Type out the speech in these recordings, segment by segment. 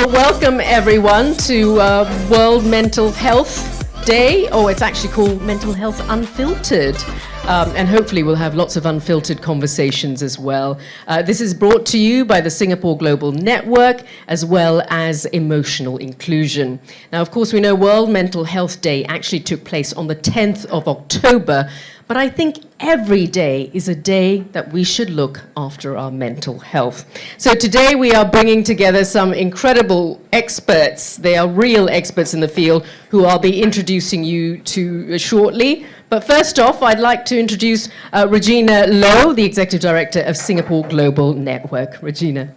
Well, welcome everyone to World Mental Health Day, or it's actually called Mental Health Unfiltered. And hopefully we'll have lots of unfiltered conversations as well. This is brought to you by the Singapore Global Network, as well as Emotional Inclusion. Now, of course, we know World Mental Health Day actually took place on the 10th of October, but I think every day is a day that we should look after our mental health. So today we are bringing together some incredible experts. They are real experts in the field who I'll be introducing you to shortly. But first off, I'd like to introduce Regina Low, the Executive Director of Singapore Global Network. Regina.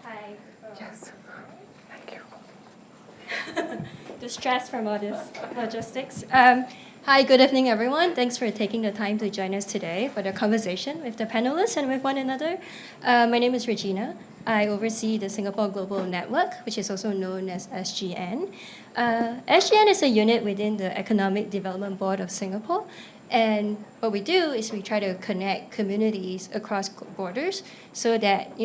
Hi. Yes. Thank you. Distress from all this logistics. Hi, good evening, everyone. Thanks for taking the time to join us today for the conversation with the panelists and with one another. My name is Regina. I oversee the Singapore Global Network, which is also known as SGN. SGN is a unit within the Economic Development Board of Singapore. And what we do is we try to connect communities across borders so that,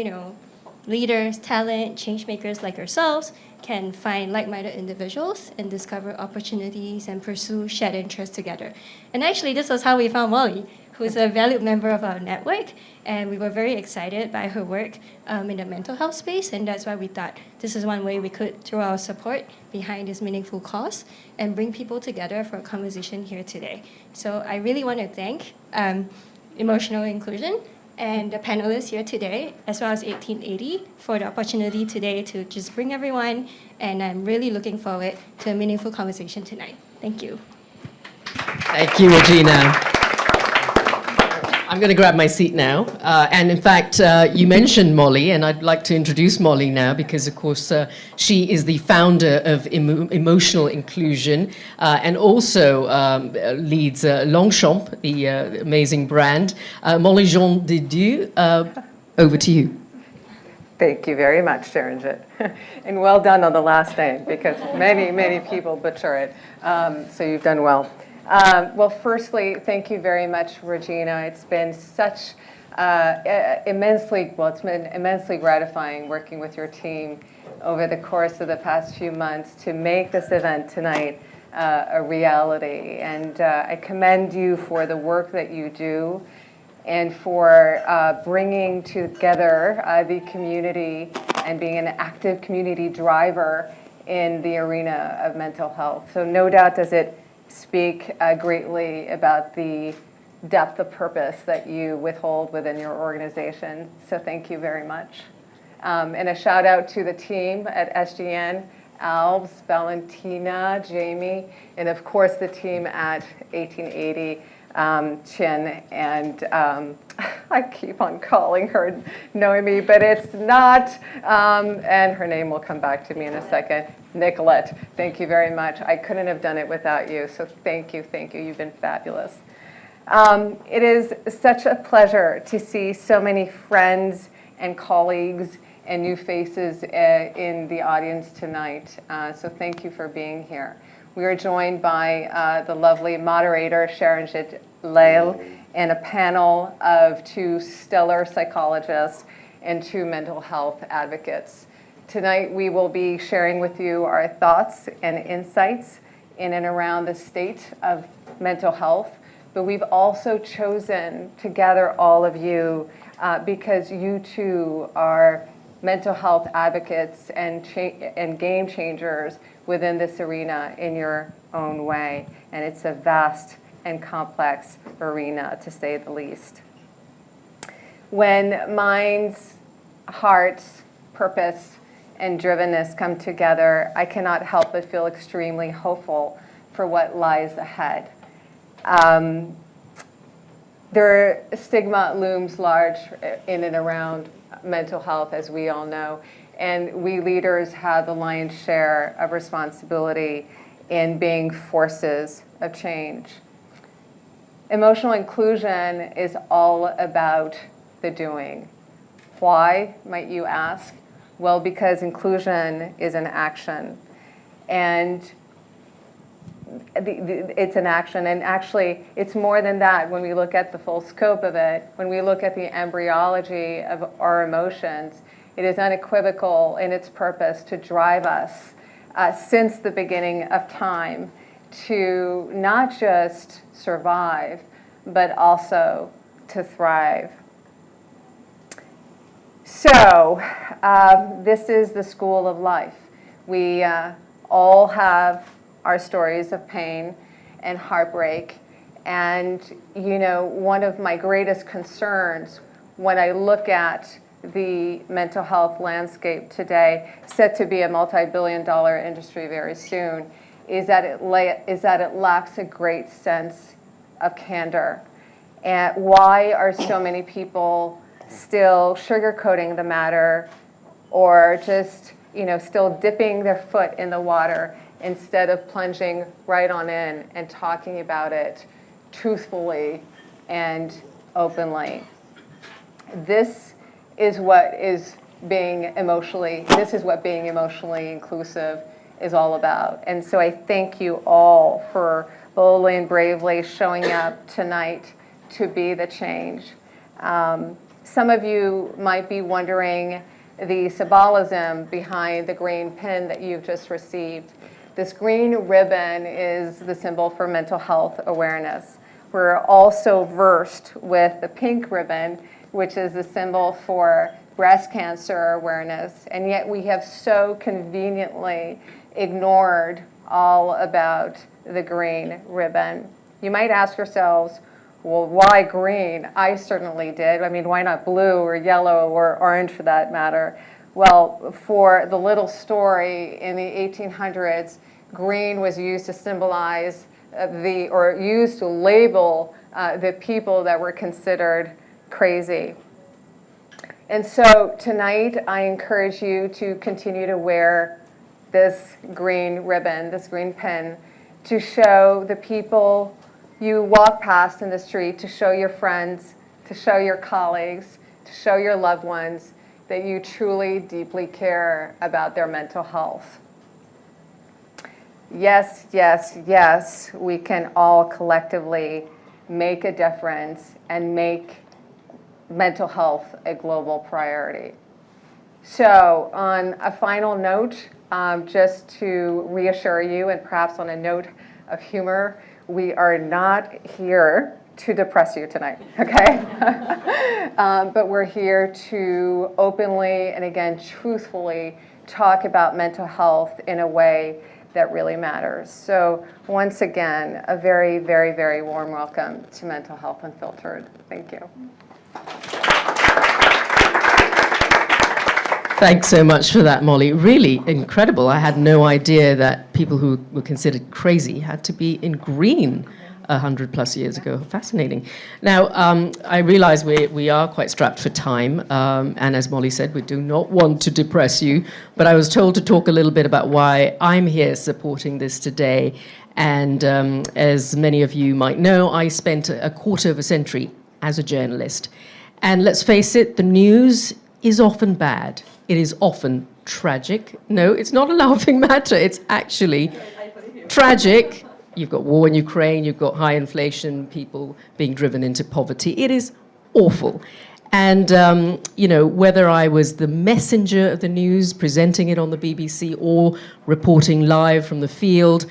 leaders, talent, change makers like yourselves can find like-minded individuals and discover opportunities and pursue shared interests together. And actually, this was how we found Molly, who is a valued member of our network, and we were very excited by her work in the mental health space, and that's why we thought this is one way we could throw our support behind this meaningful cause and bring people together for a conversation here today. So I really want to thank Emotional Inclusion and the panelists here today, as well as 1880, for the opportunity today to just bring everyone, and I'm really looking forward to a meaningful conversation tonight. Thank you. Thank you, Regina. I'm going to grab my seat now. And in fact, you mentioned Molly, and I'd like to introduce Molly now because, of course, she is the founder of Emotional Inclusion and also leads Longchamp, the amazing brand. Molly Jean de Dieu, over to you. Thank you very much, Sharonjit. And well done on the last name because many, many people butcher it. So you've done well. Well, firstly, thank you very much, Regina. It's been such it's been immensely gratifying working with your team over the course of the past few months to make this event tonight a reality. And I commend you for the work that you do and for bringing together the community and being an active community driver in the arena of mental health. So no doubt does it speak greatly about the depth of purpose that you withhold within your organization. So thank you very much. And a shout out to the team at SGN, Alves, Valentina, Jamie, and of course the team at 1880, Chin, and I keep on calling her Noemi, but it's not, and her name will come back to me in a second. Nicolette, thank you very much. I couldn't have done it without you, so thank you. You've been fabulous. It is such a pleasure to see so many friends and colleagues and new faces in the audience tonight, so thank you for being here. We are joined by the lovely moderator, Sharonjit Lail, and a panel of two stellar psychologists and two mental health advocates. Tonight, we will be sharing with you our thoughts and insights in and around the state of mental health, but we've also chosen to gather all of you because you too are mental health advocates and game changers within this arena in your own way. And it's a vast and complex arena, to say the least. When minds, hearts, purpose, and drivenness come together, I cannot help but feel extremely hopeful for what lies ahead. Stigma looms large in and around mental health, as we all know, and we leaders have the lion's share of responsibility in being forces of change. Emotional inclusion is all about the doing. Why, might you ask? Well, because inclusion is an action. And it's an action. And actually, it's more than that when we look at the full scope of it. When we look at the embryology of our emotions, it is unequivocal in its purpose to drive us since the beginning of time to not just survive, but also to thrive. So, this is the school of life. We all have our stories of pain and heartbreak. And, you know, one of my greatest concerns when I look at the mental health landscape today, set to be a multi-billion-dollar industry very soon, is that it lacks a great sense of candor. And why are so many people still sugarcoating the matter, or just, you know, still dipping their foot in the water instead of plunging right on in and talking about it truthfully and openly? This is what being emotionally inclusive is all about. And so I thank you all for boldly and bravely showing up tonight to be the change. Some of you might be wondering the symbolism behind the green pin that you've just received. This green ribbon is the symbol for mental health awareness. We're also versed with the pink ribbon, which is the symbol for breast cancer awareness, and yet we have so conveniently ignored all about the green ribbon. You might ask yourselves, well, why green? I certainly did. I mean, why not blue or yellow or orange for that matter? Well, for the little story in the 1800s, green was used to symbolize used to label the people that were considered crazy. And so tonight, I encourage you to continue to wear this green ribbon, this green pin, to show the people you walk past in the street, to show your friends, to show your colleagues, to show your loved ones that you truly, deeply care about their mental health. Yes, yes, yes, we can all collectively make a difference and make mental health a global priority. So on a final note, just to reassure you, and perhaps on a note of humor, we are not here to depress you tonight, okay? But we're here to openly and again truthfully talk about mental health in a way that really matters. So once again, a very, very, very warm welcome to Mental Health Unfiltered. Thank you. Thanks so much for that, Molly. Really incredible. I had no idea that people who were considered crazy had to be in green 100 plus years ago. Fascinating. Now, I realize we are quite strapped for time, and as Molly said, we do not want to depress you, but I was told to talk a little bit about why I'm here supporting this today. And as many of you might know, I spent a quarter of a century as a journalist. And let's face it, the news is often bad. It is often tragic. No, it's not a laughing matter. It's actually tragic. You've got war in Ukraine, you've got high inflation, people being driven into poverty. It is awful. And, you know, whether I was the messenger of the news, presenting it on the BBC, or reporting live from the field,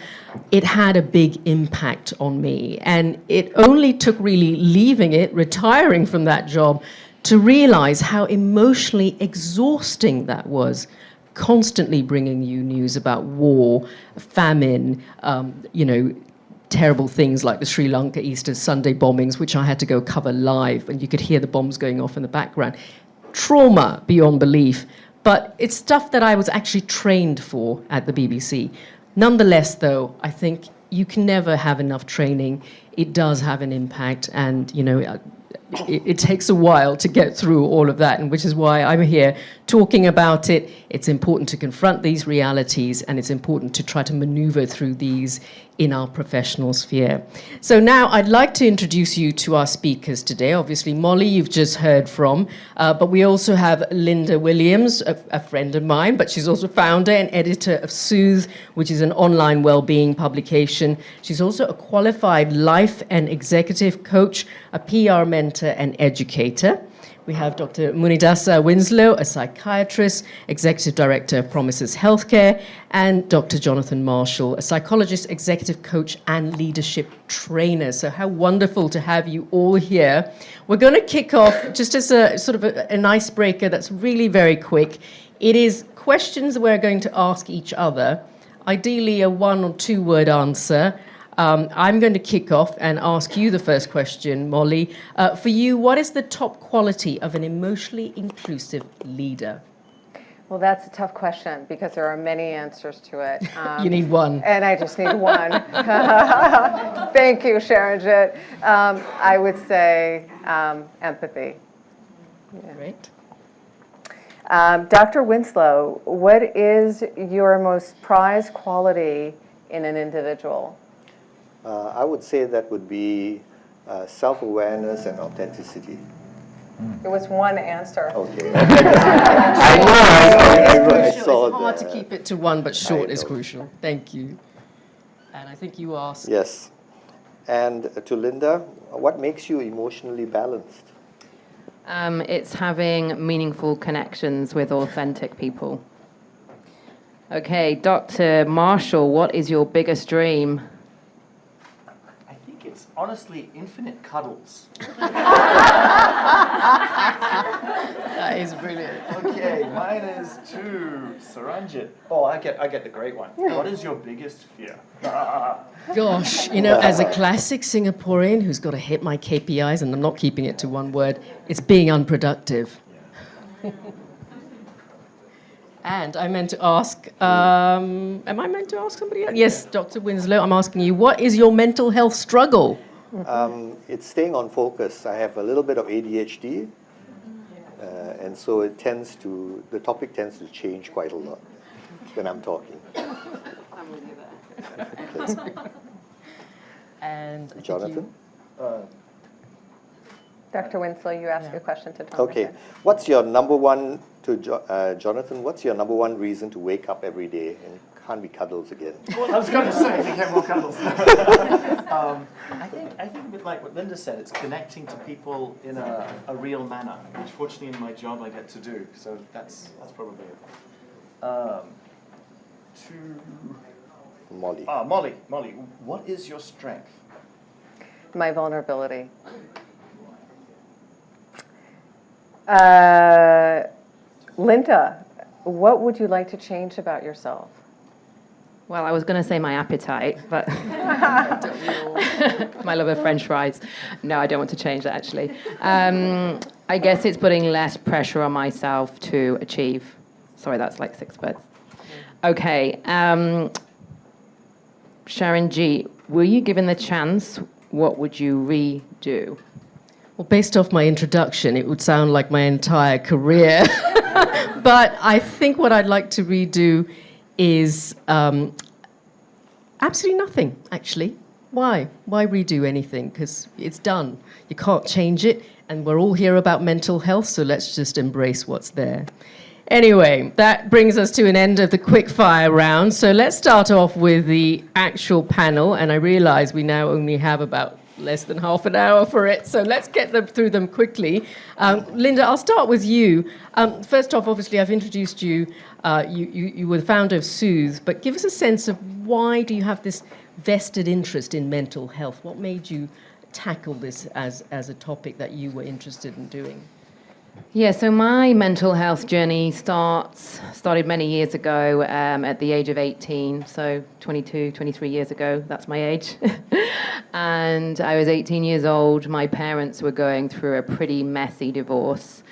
it had a big impact on me. And it only took really leaving it, retiring from that job, to realize how emotionally exhausting that was. Constantly bringing you news about war, famine, you know, terrible things like the Sri Lanka Easter Sunday bombings, which I had to go cover live, and you could hear the bombs going off in the background. Trauma beyond belief, but it's stuff that I was actually trained for at the BBC. Nonetheless, though, I think you can never have enough training. It does have an impact, and, you know, it takes a while to get through all of that, and which is why I'm here talking about it. It's important to confront these realities, and it's important to try to maneuver through these in our professional sphere. So now I'd like to introduce you to our speakers today. Obviously, Molly, you've just heard from, but we also have Linda Williams, a friend of mine, but she's also founder and editor of Soothe, which is an online well-being publication. She's also a qualified life and executive coach, a PR mentor and educator. We have Dr. Munidasa Winslow, a psychiatrist, executive director of Promises Healthcare, and Dr. Jonathan Marshall, a psychologist, executive coach, and leadership trainer. So how wonderful to have you all here. We're going to kick off just as a sort of an icebreaker that's really very quick. It is questions we're going to ask each other, ideally a 1 or 2 word answer. I'm going to kick off and ask you the first question, Molly. For you, what is the top quality of an emotionally inclusive leader? Well, that's a tough question because there are many answers to it. You need one. And I just need one. Thank you, Sharonjit. I would say empathy. Yeah. Great. Dr. Winslow, what is your most prized quality in an individual? I would say that would be self-awareness and authenticity. It was one answer. Okay. I saw It's hard that. to keep it to one, but short is know. crucial. Thank you. And I think you asked. Yes. And to Linda, what makes you emotionally balanced? It's having meaningful connections with authentic people. Okay, Dr. Marshall, what is your biggest dream? I think it's honestly infinite cuddles. That is brilliant. Okay, mine is to Saranjit. Oh, I get the great one. What is your biggest fear? Gosh, you know, as a classic Singaporean who's got to hit my KPIs, and I'm not keeping it to one word, it's being unproductive. And I meant to ask, am I meant to ask somebody else? Yes, Dr. Winslow, I'm asking you, what is your mental health struggle? It's staying on focus. I have a little bit of ADHD, and so the topic tends to change quite a lot when I'm talking. I'm with you there. And I think Jonathan? Dr. Winslow, you asked a question to Thomas. Okay. What's your number one, Jonathan, what's your number one reason to wake up every day? And can't be cuddles again. Well, I was going to say, we get more cuddles. I think a bit like what Linda said, it's connecting to people in a real manner, which fortunately in my job I get to do. So that's probably it. Molly. Molly, what is your strength? My vulnerability. Linda, what would you like to change about yourself? Well, I was going to say my appetite, but my love of French fries. No, I don't want to change that, actually. I guess it's putting less pressure on myself to achieve. Sorry, that's like 6 words. Okay. Sharon G., were you given the chance, what would you redo? Well, based off my introduction, it would sound like my entire career. But I think what I'd like to redo is absolutely nothing, actually. Why? Why redo anything? Because it's done. You can't change it, and we're all here about mental health, so let's just embrace what's there. Anyway, that brings us to an end of the quick-fire round. So let's start off with the actual panel, and I realize we now only have about less than half an hour for it, so let's get through them quickly. Linda, I'll start with you. First off, obviously, I've introduced you. You were the founder of Soothe, but give us a sense of why do you have this vested interest in mental health? What made you tackle this as a topic that you were interested in doing? Yeah, so my mental health journey started many years ago at the age of 18, so 22, 23 years ago, that's my age. And I was 18 years old. My parents were going through a pretty messy divorce.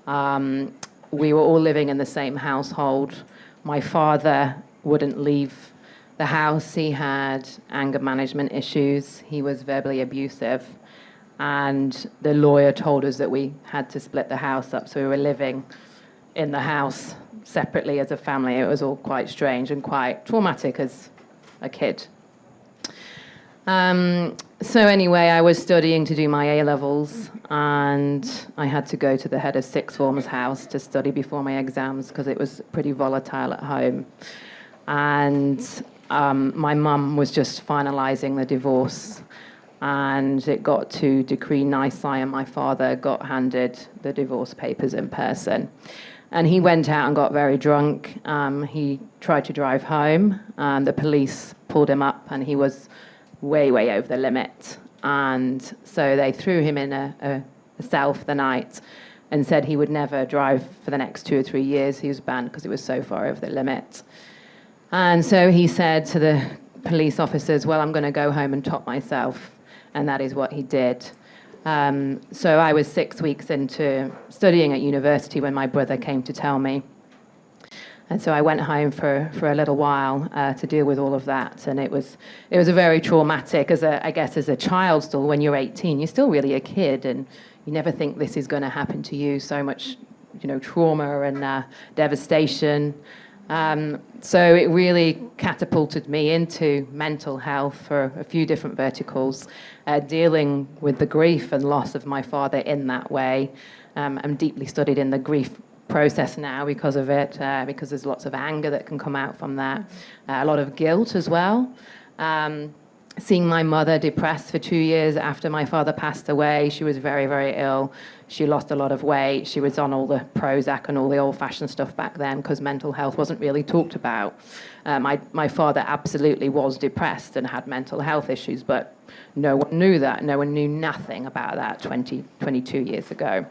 We were all living in the same household. My father wouldn't leave the house. He had anger management issues. He was verbally abusive. And the lawyer told us that we had to split the house up, so we were living in the house separately as a family. It was all quite strange and quite traumatic as a kid. So anyway, I was studying to do my A-levels, and I had to go to the head of sixth form's house to study before my exams because it was pretty volatile at home. And my mum was just finalising the divorce, and it got to decree nisi, and my father got handed the divorce papers in person. And he went out and got very drunk. He tried to drive home. The police pulled him up, and he was way, way over the limit. And so they threw him in a cell for the night and said he would never drive for the next 2 or 3 years. He was banned because he was so far over the limit. And so he said to the police officers, well, I'm going to go home and top myself. And that is what he did. So I was 6 weeks into studying at university when my brother came to tell me. And so I went home for a little while to deal with all of that. And it was a very traumatic, I guess as a child still, when you're 18, you're still really a kid, and you never think this is going to happen to you. So much, trauma and devastation. So it really catapulted me into mental health for a few different verticals, dealing with the grief and loss of my father in that way. I'm deeply studied in the grief process now because of it, because there's lots of anger that can come out from that, a lot of guilt as well. Seeing my mother depressed for 2 years after my father passed away, she was very, very ill. She lost a lot of weight. She was on all the Prozac and all the old-fashioned stuff back then because mental health wasn't really talked about. My father absolutely was depressed and had mental health issues, but no one knew that. No one knew nothing about that 22 years ago.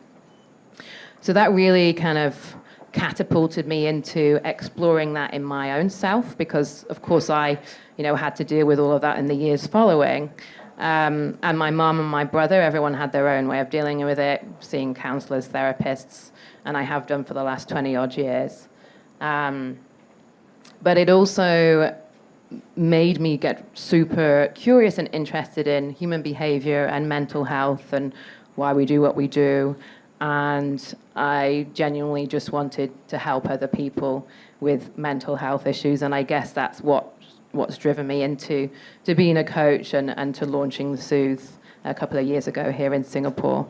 So that really kind of catapulted me into exploring that in my own self because, of course, I had to deal with all of that in the years following. And my mum and my brother, everyone had their own way of dealing with it, seeing counsellors, therapists, and I have done for the last 20-odd years. But it also made me get super curious and interested in human behaviour and mental health and why we do what we do. And I genuinely just wanted to help other people with mental health issues, and I guess that's what's driven me into being a coach and to launching the Soothe a couple of years ago here in Singapore.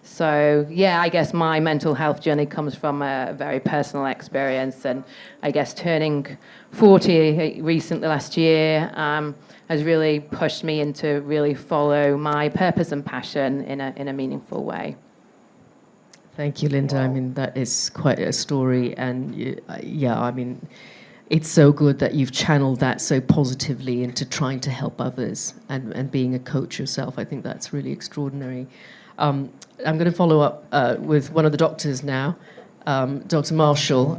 So yeah, I guess my mental health journey comes from a very personal experience, and I guess turning 40 recently last year has really pushed me into really follow my purpose and passion in a meaningful way. Thank you, Linda. Wow. I mean, that is quite a story. And it's so good that you've channeled that so positively into trying to help others and being a coach yourself. I think that's really extraordinary. I'm going to follow up with one of the doctors now, Dr. Marshall.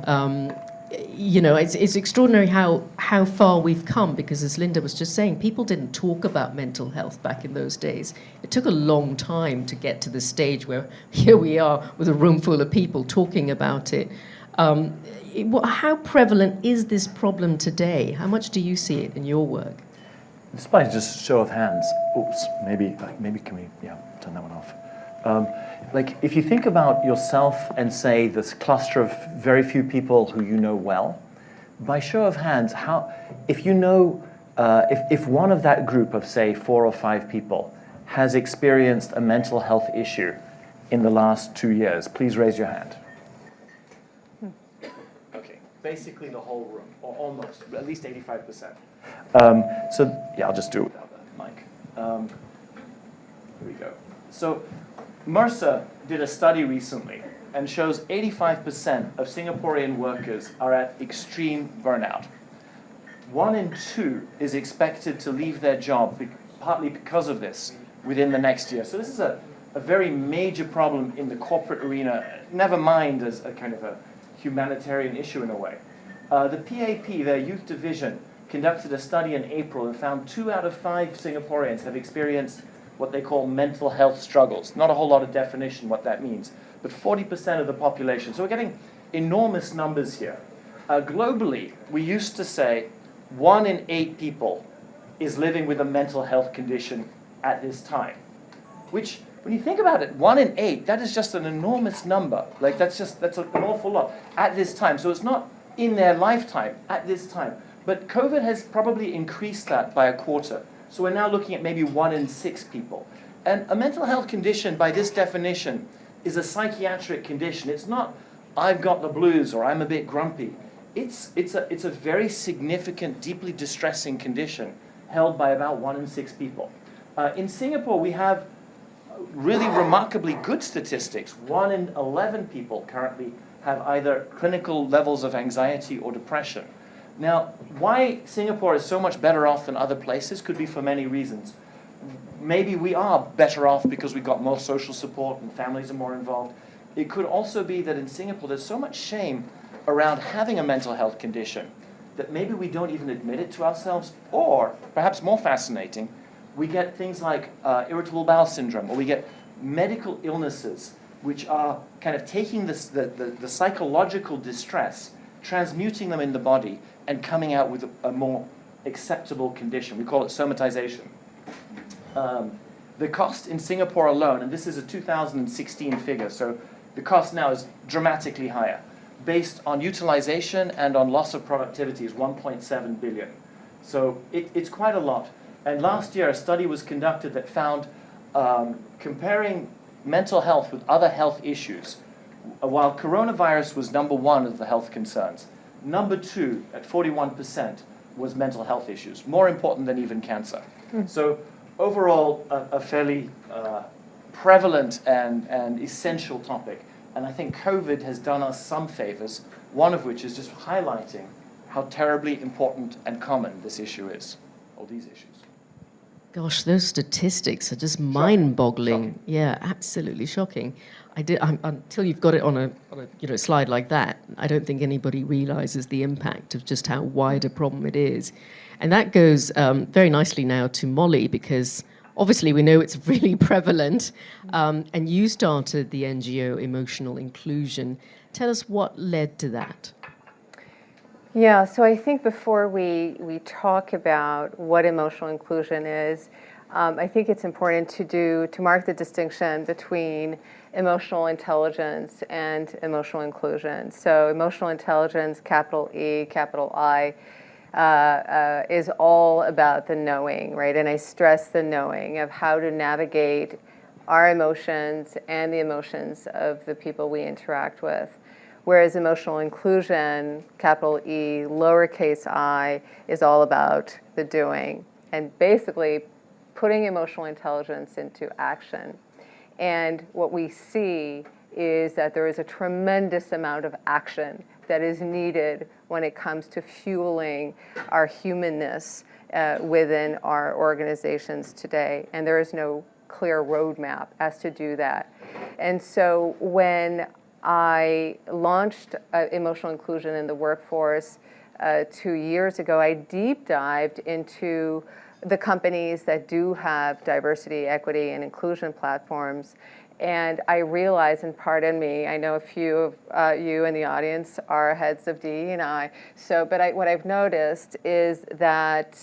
It's extraordinary how far we've come because, as Linda was just saying, people didn't talk about mental health back in those days. It took a long time to get to the stage where here we are with a room full of people talking about it. How prevalent is this problem today? How much do you see it in your work? Despite just show of hands. Oops, maybe can we turn that one off. If you think about yourself and say this cluster of very few people who you know well, by show of hands, if one of that group of say 4 or 5 people has experienced a mental health issue in the last 2 years, please raise your hand. Okay, basically the whole room, or almost, at least 85%. I'll just do it without that mic. Here we go. So Mercer did a study recently and shows 85% of Singaporean workers are at extreme burnout. 1 in 2 is expected to leave their job partly because of this within the next year. So this is a very major problem in the corporate arena, never mind as a kind of a humanitarian issue in a way. The PAP, their youth division, conducted a study in April and found 2 out of 5 Singaporeans have experienced what they call mental health struggles. Not a whole lot of definition what that means, but 40% of the population. So we're getting enormous numbers here. Globally, we used to say 1 in 8 people is living with a mental health condition at this time, which, when you think about it, 1 in 8, that is just an enormous number. That's an awful lot at this time. So it's not in their lifetime, at this time. But COVID has probably increased that by a quarter. So we're now looking at maybe 1 in 6 people. And a mental health condition, by this definition, is a psychiatric condition. It's not, I've got the blues or I'm a bit grumpy. It's a very significant, deeply distressing condition held by about 1 in 6 people. In Singapore, we have really remarkably good statistics. 1 in 11 people currently have either clinical levels of anxiety or depression. Now, why Singapore is so much better off than other places could be for many reasons. Maybe we are better off because we've got more social support and families are more involved. It could also be that in Singapore there's so much shame around having a mental health condition that maybe we don't even admit it to ourselves, or, perhaps more fascinating, we get things like irritable bowel syndrome, or we get medical illnesses which are kind of taking the psychological distress, transmuting them in the body, and coming out with a more acceptable condition. We call it somatization. The cost in Singapore alone, and this is a 2016 figure, so the cost now is dramatically higher, based on utilization and on loss of productivity, is 1.7 billion. So it's quite a lot. And last year, a study was conducted that found, comparing mental health with other health issues, while coronavirus was number 1 of the health concerns, number 2, at 41%, was mental health issues, more important than even cancer. So overall, a fairly prevalent and essential topic. And I think COVID has done us some favors, one of which is just highlighting how terribly important and common this issue is, or these issues. Gosh, those statistics are just mind-boggling. Yeah, absolutely shocking. Until you've got it on a slide like that, I don't think anybody realizes the impact of just how wide a problem it is. And that goes very nicely now to Molly, because obviously we know it's really prevalent. And you started the NGO Emotional Inclusion. Tell us what led to that. Yeah, so I think before we talk about what emotional inclusion is, I think it's important to mark the distinction between emotional intelligence and emotional inclusion. So emotional intelligence, capital E, capital I, is all about the knowing, right? And I stress the knowing of how to navigate our emotions and the emotions of the people we interact with. Whereas emotional inclusion, capital E, lowercase I, is all about the doing and basically putting emotional intelligence into action. And what we see is that there is a tremendous amount of action that is needed when it comes to fueling our humanness within our organizations today. And there is no clear roadmap as to do that. And so when I launched emotional inclusion in the workforce 2 years ago, I deep dived into the companies that do have diversity, equity, and inclusion platforms. And I realized, and pardon me, I know a few of you in the audience are heads of DE&I. So, but what I've noticed is that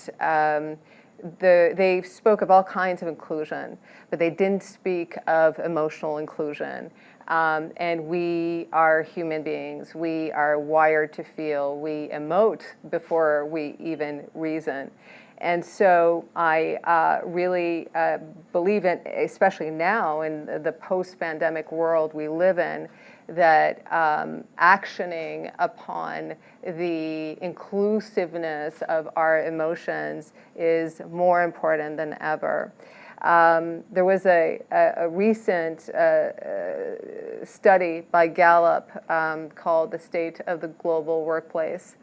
they spoke of all kinds of inclusion, but they didn't speak of emotional inclusion. And we are human beings. We are wired to feel. We emote before we even reason. And so I really believe in, especially now in the post-pandemic world we live in, that actioning upon the inclusiveness of our emotions is more important than ever. There was a recent study by Gallup called The State of the Global Workplace.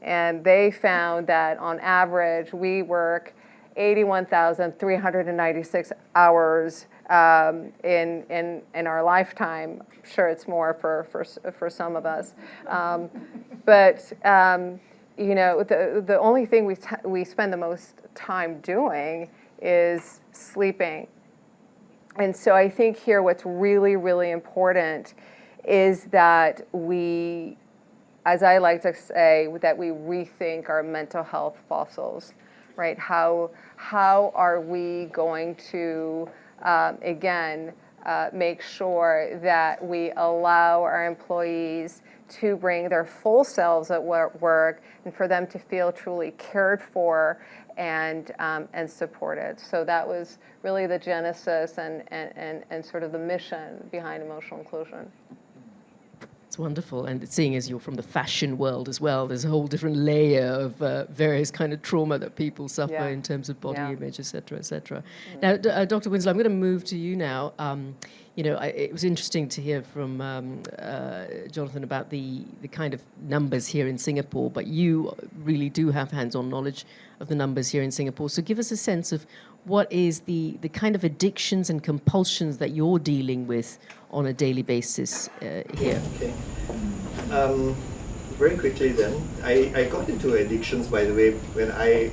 And they found that on average, we work 81,396 hours in our lifetime. I'm sure it's more for some of us. But you know, the only thing we spend the most time doing is sleeping. And so I think here what's really, really important is that we, as I like to say, that we rethink our mental health fossils, right? How are we going to, again, make sure that we allow our employees to bring their full selves at work and for them to feel truly cared for and supported. So that was really the genesis and sort of the mission behind emotional inclusion. It's wonderful, and seeing as you're from the fashion world as well, there's a whole different layer of various kind of trauma that people suffer Yeah. in terms of body Yeah. image, et cetera, et cetera. Now, Dr. Winslow, I'm going to move to you now. It was interesting to hear from Jonathan about the kind of numbers here in Singapore, but you really do have hands-on knowledge of the numbers here in Singapore. So give us a sense of what is the kind of addictions and compulsions that you're dealing with on a daily basis here. Okay. Very quickly then, I got into addictions, by the way, when I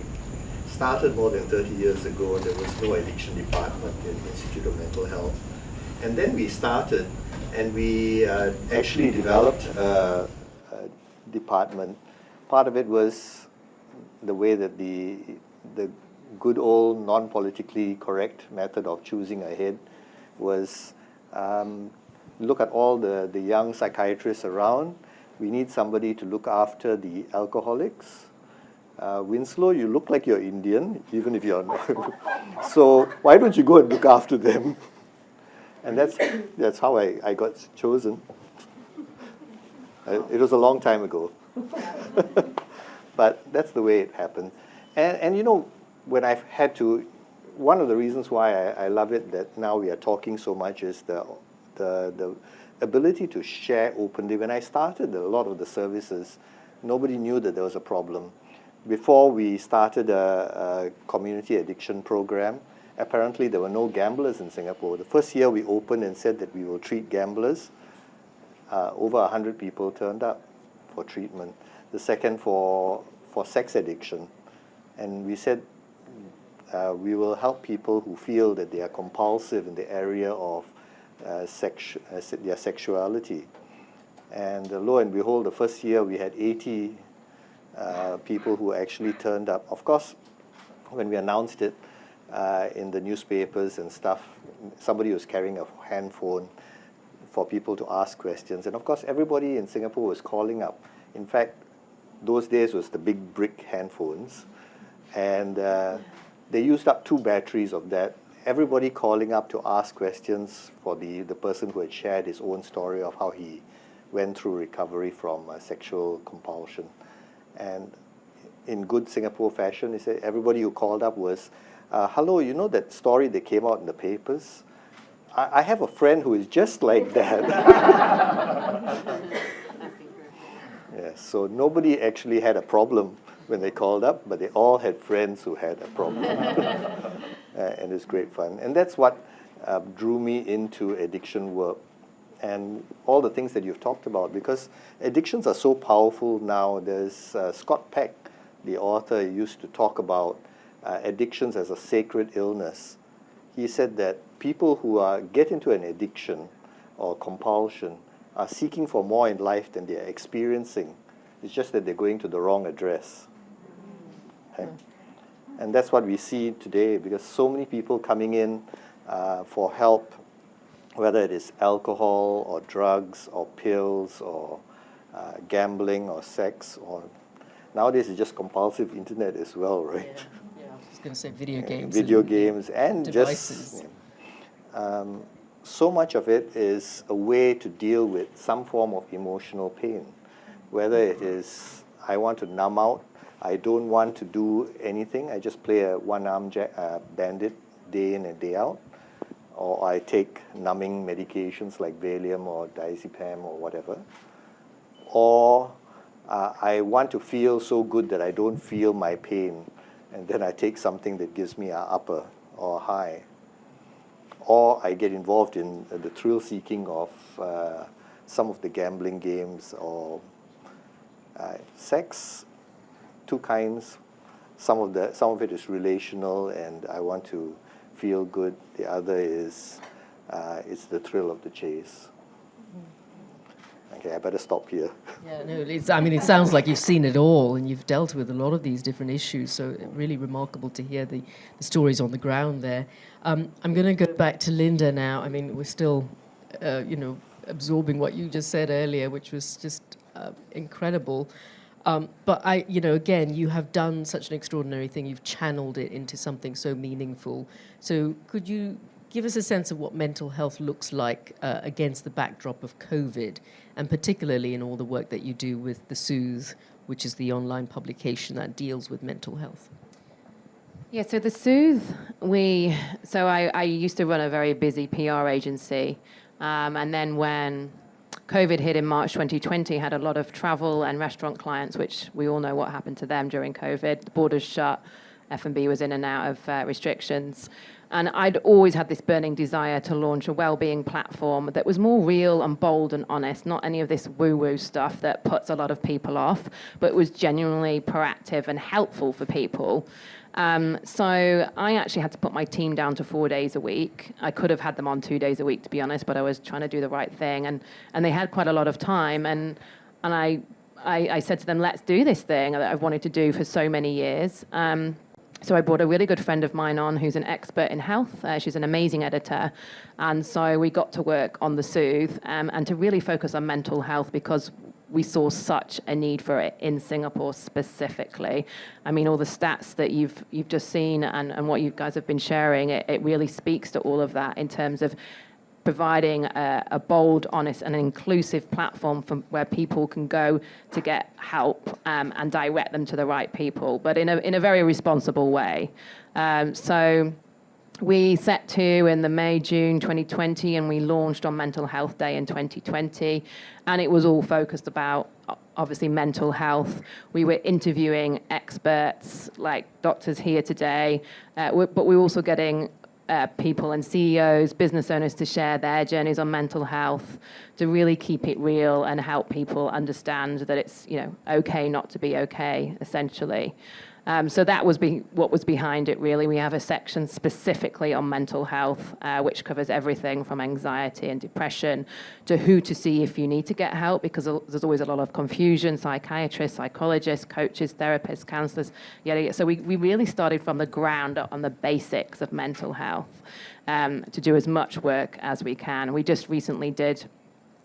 started more than 30 years ago. There was no addiction department in the Institute of Mental Health. And then we started, and we actually developed a department. Part of it was the way that the good old non-politically correct method of choosing a head was look at all the young psychiatrists around. We need somebody to look after the alcoholics. Winslow, you look like you're Indian, even if you're not. So why don't you go and look after them? And that's how I got chosen. It was a long time ago. But that's the way it happened. And when I've had to, one of the reasons why I love it that now we are talking so much is the ability to share openly. When I started a lot of the services, nobody knew that there was a problem. Before we started a community addiction program, apparently there were no gamblers in Singapore. The first year we opened and said that we will treat gamblers. Over 100 people turned up for treatment. The second for sex addiction. And we said we will help people who feel that they are compulsive in the area of their sexuality. And lo and behold, the first year we had 80 people who actually turned up. Of course, when we announced it in the newspapers and stuff, somebody was carrying a handphone for people to ask questions. And of course, everybody in Singapore was calling up. In fact, those days was the big brick handphones. And they used up 2 batteries of that. Everybody calling up to ask questions for the person who had shared his own story of how he went through recovery from sexual compulsion. And in good Singapore fashion, he said everybody who called up was, hello, you know that story that came out in the papers? I have a friend who is just like that. Yes, so nobody actually had a problem when they called up, but they all had friends who had a problem. And it's great fun. And that's what drew me into addiction work and all the things that you've talked about, because addictions are so powerful now. There's Scott Peck, the author, used to talk about addictions as a sacred illness. He said that people who get into an addiction or compulsion are seeking for more in life than they're experiencing. It's just that they're going to the wrong address. Okay? And that's what we see today, because so many people coming in for help, whether it is alcohol or drugs or pills or gambling or sex, or nowadays it's just compulsive internet as well, right? Yeah, I was going to say video games. Video games and devices. just so much of it is a way to deal with some form of emotional pain, whether it is I want to numb out, I don't want to do anything, I just play a one-arm bandit day in and day out, or I take numbing medications like Valium or diazepam or whatever, or I want to feel so good that I don't feel my pain, and then I take something that gives me an upper or a high. Or I get involved in the thrill-seeking of some of the gambling games or sex. 2 kinds. Some of it is relational, and I want to feel good. The other is it's the thrill of the chase. Okay, I better stop here. Yeah, no, it sounds like you've seen it all and you've dealt with a lot of these different issues, so really remarkable to hear the stories on the ground there. I'm going to go back to Linda now. I mean, we're still, absorbing what you just said earlier, which was just incredible. But again, you have done such an extraordinary thing. You've channeled it into something so meaningful. So could you give us a sense of what mental health looks like against the backdrop of COVID, and particularly in all the work that you do with The Soothe, which is the online publication that deals with mental health? Yeah, so The Soothe, I used to run a very busy PR agency, and then when COVID hit in March 2020, had a lot of travel and restaurant clients, which we all know what happened to them during COVID. The borders shut, F&B was in and out of restrictions. And I'd always had this burning desire to launch a well-being platform that was more real and bold and honest, not any of this woo-woo stuff that puts a lot of people off, but was genuinely proactive and helpful for people. So I actually had to put my team down to 4 days a week. I could have had them on 2 days a week, to be honest, but I was trying to do the right thing. And they had quite a lot of time. And I said to them, let's do this thing that I've wanted to do for so many years. So I brought a really good friend of mine on who's an expert in health. She's an amazing editor. And so we got to work on The Soothe and to really focus on mental health because we saw such a need for it in Singapore specifically. I mean, all the stats that you've just seen and what you guys have been sharing, it really speaks to all of that in terms of providing a bold, honest, and inclusive platform from where people can go to get help and direct them to the right people, but in a very responsible way. So we set to in the May-June 2020, and we launched on Mental Health Day in 2020, and it was all focused about, obviously, mental health. We were interviewing experts like doctors here today, but we were also getting people and CEOs, business owners to share their journeys on mental health, to really keep it real and help people understand that it's okay not to be okay, essentially. So that was what was behind it, really. We have a section specifically on mental health, which covers everything from anxiety and depression to who to see if you need to get help, because there's always a lot of confusion, psychiatrists, psychologists, coaches, therapists, counselors, yada, yada. So we really started from the ground up on the basics of mental health to do as much work as we can. We just recently did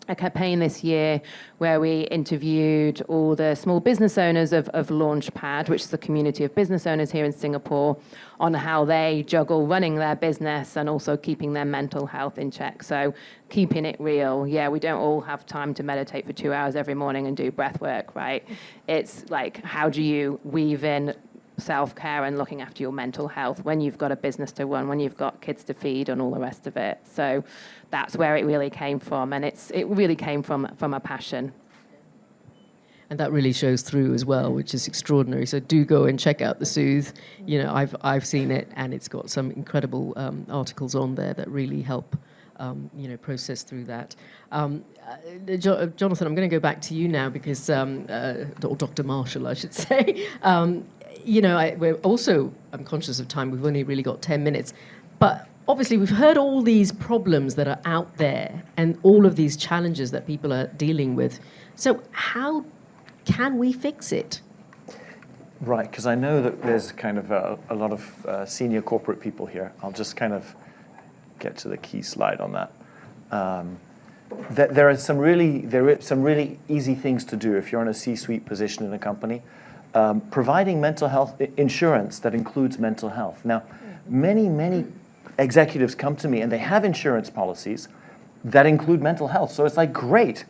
a campaign this year where we interviewed all the small business owners of Launchpad, which is the community of business owners here in Singapore, on how they juggle running their business and also keeping their mental health in check. So keeping it real. Yeah, we don't all have time to meditate for 2 hours every morning and do breath work, right? It's like, how do you weave in self-care and looking after your mental health when you've got a business to run, when you've got kids to feed and all the rest of it. So that's where it really came from, and it really came from a passion. And that really shows through as well, which is extraordinary. So do go and check out The Soothe. I've seen it, and it's got some incredible articles on there that really help process through that. Jonathan, I'm going to go back to you now because, or Dr. Marshall, I should say. I'm conscious of time. We've only really got 10 minutes. But obviously, we've heard all these problems that are out there and all of these challenges that people are dealing with. So how can we fix it? Right, because I know that there's kind of a lot of senior corporate people here. I'll just kind of get to the key slide on that. There are some really easy things to do if you're in a C-suite position in a company. Providing mental health insurance that includes mental health. Now, many executives come to me and they have insurance policies that include mental health. So it's like, great.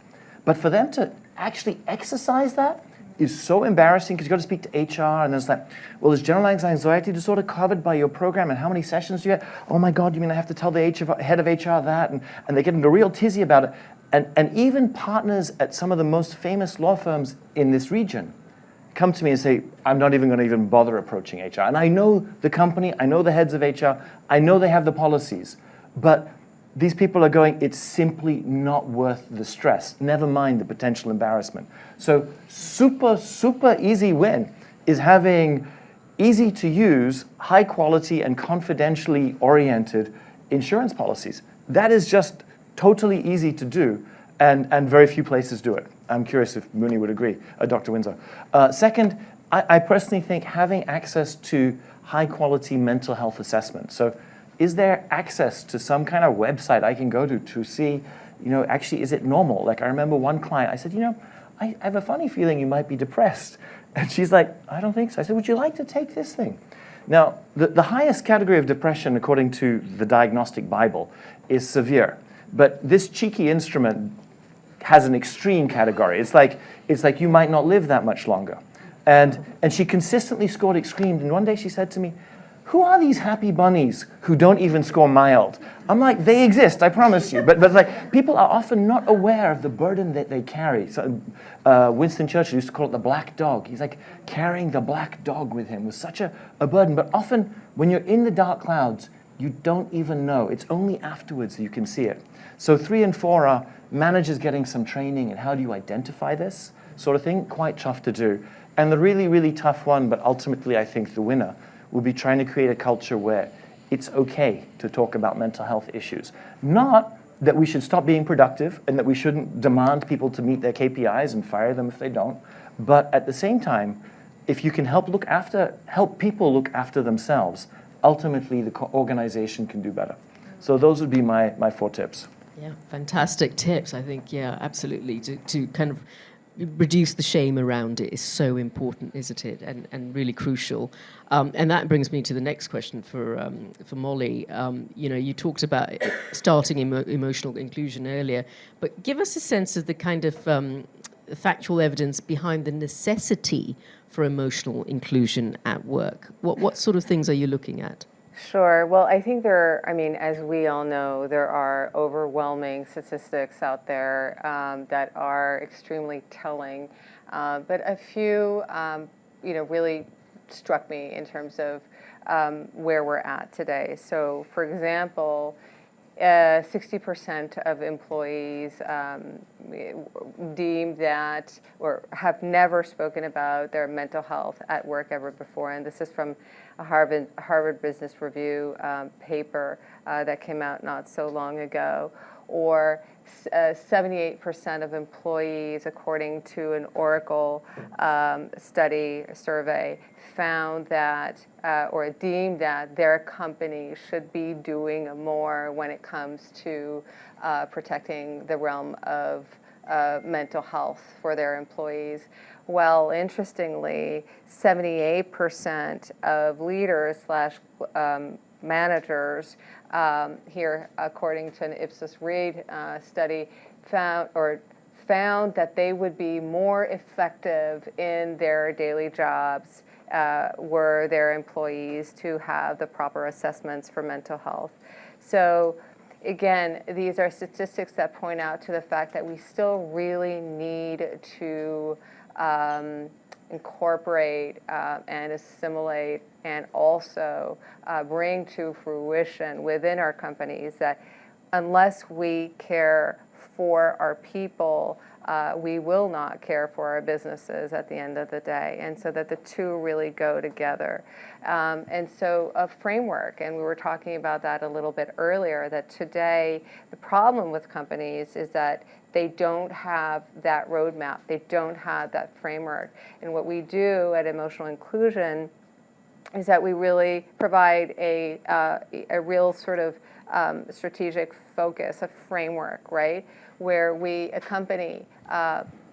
But for them to actually exercise that is so embarrassing because you've got to speak to HR and then it's like, well, is generalized anxiety disorder covered by your program and how many sessions do you get? Oh my God, you mean I have to tell the head of HR that? And they get into a real tizzy about it. And even partners at some of the most famous law firms in this region come to me and say, I'm not even going to bother approaching HR. And I know the company, I know the heads of HR, I know they have the policies, but these people are going, it's simply not worth the stress, never mind the potential embarrassment. So super easy win is having easy to use, high quality and confidentially oriented insurance policies. That is just totally easy to do, and very few places do it. I'm curious if Mooney would agree, Dr. Windsor. Second, I personally think having access to high-quality mental health assessment. So is there access to some kind of website I can go to see, actually, is it normal? Like I remember one client, I said, I have a funny feeling you might be depressed. And she's like, I don't think so. I said, would you like to take this thing? Now, the highest category of depression, according to the Diagnostic Bible, is severe. But this cheeky instrument has an extreme category. It's like you might not live that much longer. And she consistently scored extreme. And one day she said to me, who are these happy bunnies who don't even score mild? I'm like, they exist, I promise you. But like, people are often not aware of the burden that they carry. So, Winston Churchill used to call it the black dog. He's like, carrying the black dog with him was such a burden. But often, when you're in the dark clouds, you don't even know. It's only afterwards that you can see it. So 3 and 4 are managers getting some training and how do you identify this sort of thing. Quite tough to do. And the really, really tough one, but ultimately I think the winner, will be trying to create a culture where it's okay to talk about mental health issues. Not that we should stop being productive and that we shouldn't demand people to meet their KPIs and fire them if they don't, but at the same time, if you can help people look after themselves, ultimately the organization can do better. So those would be my 4 tips. Yeah, fantastic tips. I think, yeah, absolutely. To kind of reduce the shame around it is so important, isn't it? And really crucial. And that brings me to the next question for Molly. You talked about starting emotional inclusion earlier, but give us a sense of the kind of factual evidence behind the necessity for emotional inclusion at work. What sort of things are you looking at? Sure. Well, I think as we all know, there are overwhelming statistics out there that are extremely telling. But a few, really struck me in terms of where we're at today. So, for example, 60% of employees deem that or have never spoken about their mental health at work ever before. And this is from a Harvard Business Review paper that came out not so long ago. Or 78% of employees, according to an Oracle survey, found that or deemed that their company should be doing more when it comes to protecting the realm of mental health for their employees. Well, interestingly, 78% of leaders / managers here, according to an Ipsos Reid study, found that they would be more effective in their daily jobs were their employees to have the proper assessments for mental health. So again, these are statistics that point out to the fact that we still really need to incorporate and assimilate and also bring to fruition within our companies that unless we care for our people, we will not care for our businesses at the end of the day, and so that the two really go together. And so a framework, and we were talking about that a little bit earlier, that today the problem with companies is that they don't have that roadmap, they don't have that framework. And what we do at Emotional Inclusion is that we really provide a real sort of strategic focus, a framework, right, where we accompany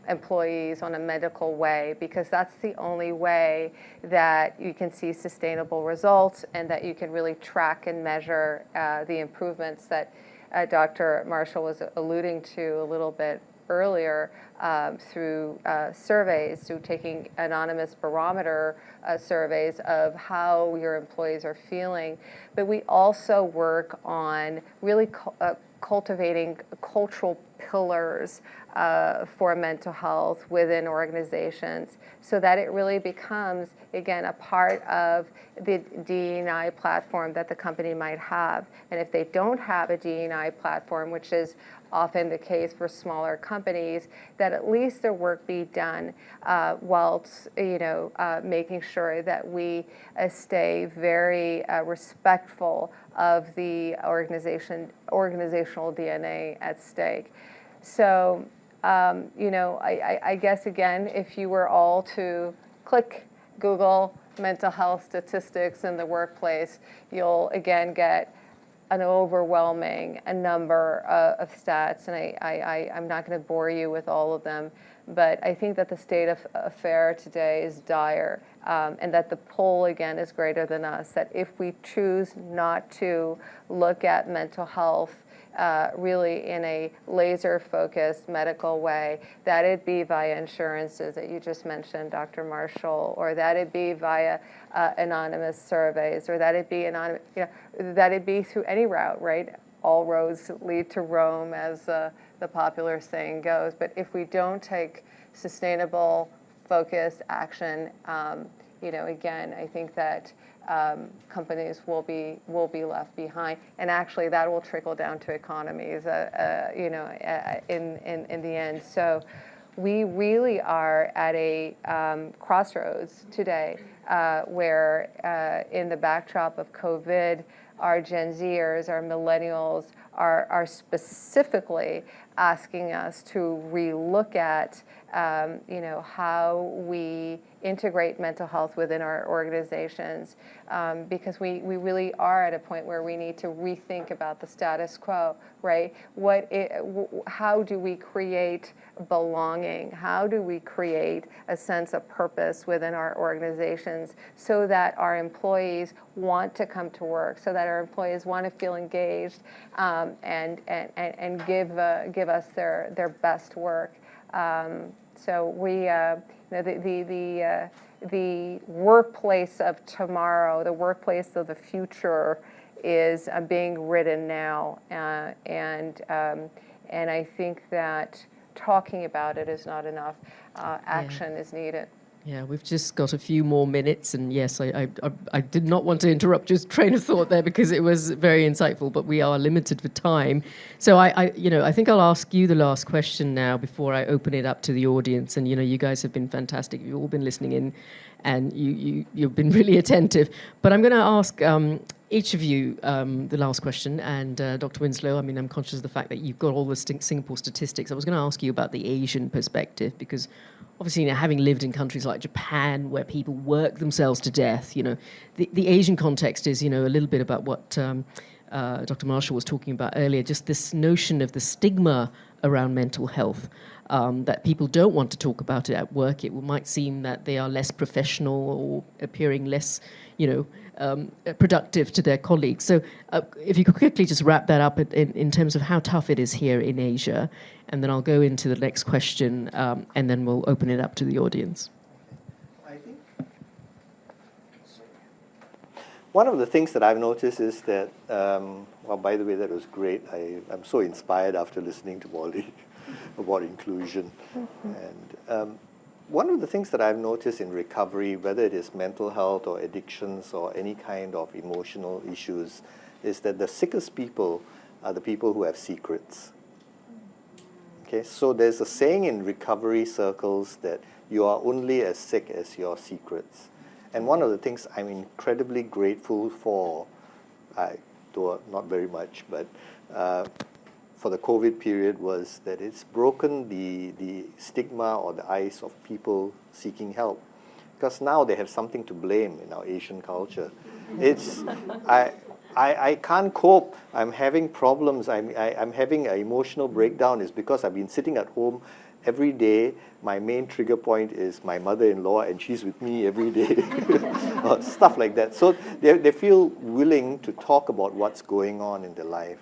employees on a medical way, because that's the only way that you can see sustainable results and that you can really track and measure the improvements that Dr. Marshall was alluding to a little bit earlier through surveys, through taking anonymous barometer surveys of how your employees are feeling. But we also work on really cultivating cultural pillars for mental health within organizations so that it really becomes, again, a part of the DE&I platform that the company might have. And if they don't have a DE&I platform, which is often the case for smaller companies, that at least their work be done whilst making sure that we stay very respectful of the organizational DNA at stake. So, I guess, again, if you were all to click Google mental health statistics in the workplace, you'll, again, get an overwhelming number of stats, and I'm not going to bore you with all of them, but I think that the state of affair today is dire, and that the pull, again, is greater than us, that if we choose not to look at mental health really in a laser-focused medical way, that it be via insurances that you just mentioned, Dr. Marshall, or that it be via anonymous surveys, or that it be that it be through any route, right? All roads lead to Rome, as the popular saying goes. But if we don't take sustainable, focused action, again, I think that companies will be left behind, and actually that will trickle down to economies, in the end. So we really are at a crossroads today, where in the backdrop of COVID, our Gen Zers, our millennials are specifically asking us to relook at how we integrate mental health within our organizations, because we really are at a point where we need to rethink about the status quo, right? How do we create belonging? How do we create a sense of purpose within our organizations so that our employees want to come to work, so that our employees want to feel engaged, and give us their best work. So we, the workplace of tomorrow, the workplace of the future, is being written now, and I think that talking about it is not enough. Action is needed. Yeah, we've just got a few more minutes, and yes, I did not want to interrupt your train of thought there because it was very insightful, but we are limited for time. So I think I'll ask you the last question now before I open it up to the audience. And you guys have been fantastic. You've all been listening in, and you've been really attentive. But I'm going to ask each of you the last question. And Dr. Winslow, I'm conscious of the fact that you've got all the Singapore statistics. I was going to ask you about the Asian perspective, because obviously, having lived in countries like Japan where people work themselves to death, the Asian context is, a little bit about what Dr. Marshall was talking about earlier, just this notion of the stigma around mental health, that people don't want to talk about it at work. It might seem that they are less professional or appearing less, productive to their colleagues. So if you could quickly just wrap that up in terms of how tough it is here in Asia, and then I'll go into the next question, and then we'll open it up to the audience. I think one of the things that I've noticed is that, by the way, that was great. I'm so inspired after listening to Wally about inclusion. And one of the things that I've noticed in recovery, whether it is mental health or addictions or any kind of emotional issues, is that the sickest people are the people who have secrets. Okay, so there's a saying in recovery circles that you are only as sick as your secrets. And one of the things I'm incredibly grateful for, though not very much, but for the COVID period, was that it's broken the stigma or the ice of people seeking help. Because now they have something to blame in our Asian culture. It's, I can't cope, I'm having problems, I'm having an emotional breakdown. It's because I've been sitting at home every day. My main trigger point is my mother-in-law, and she's with me every day. Or stuff like that. So they feel willing to talk about what's going on in their life.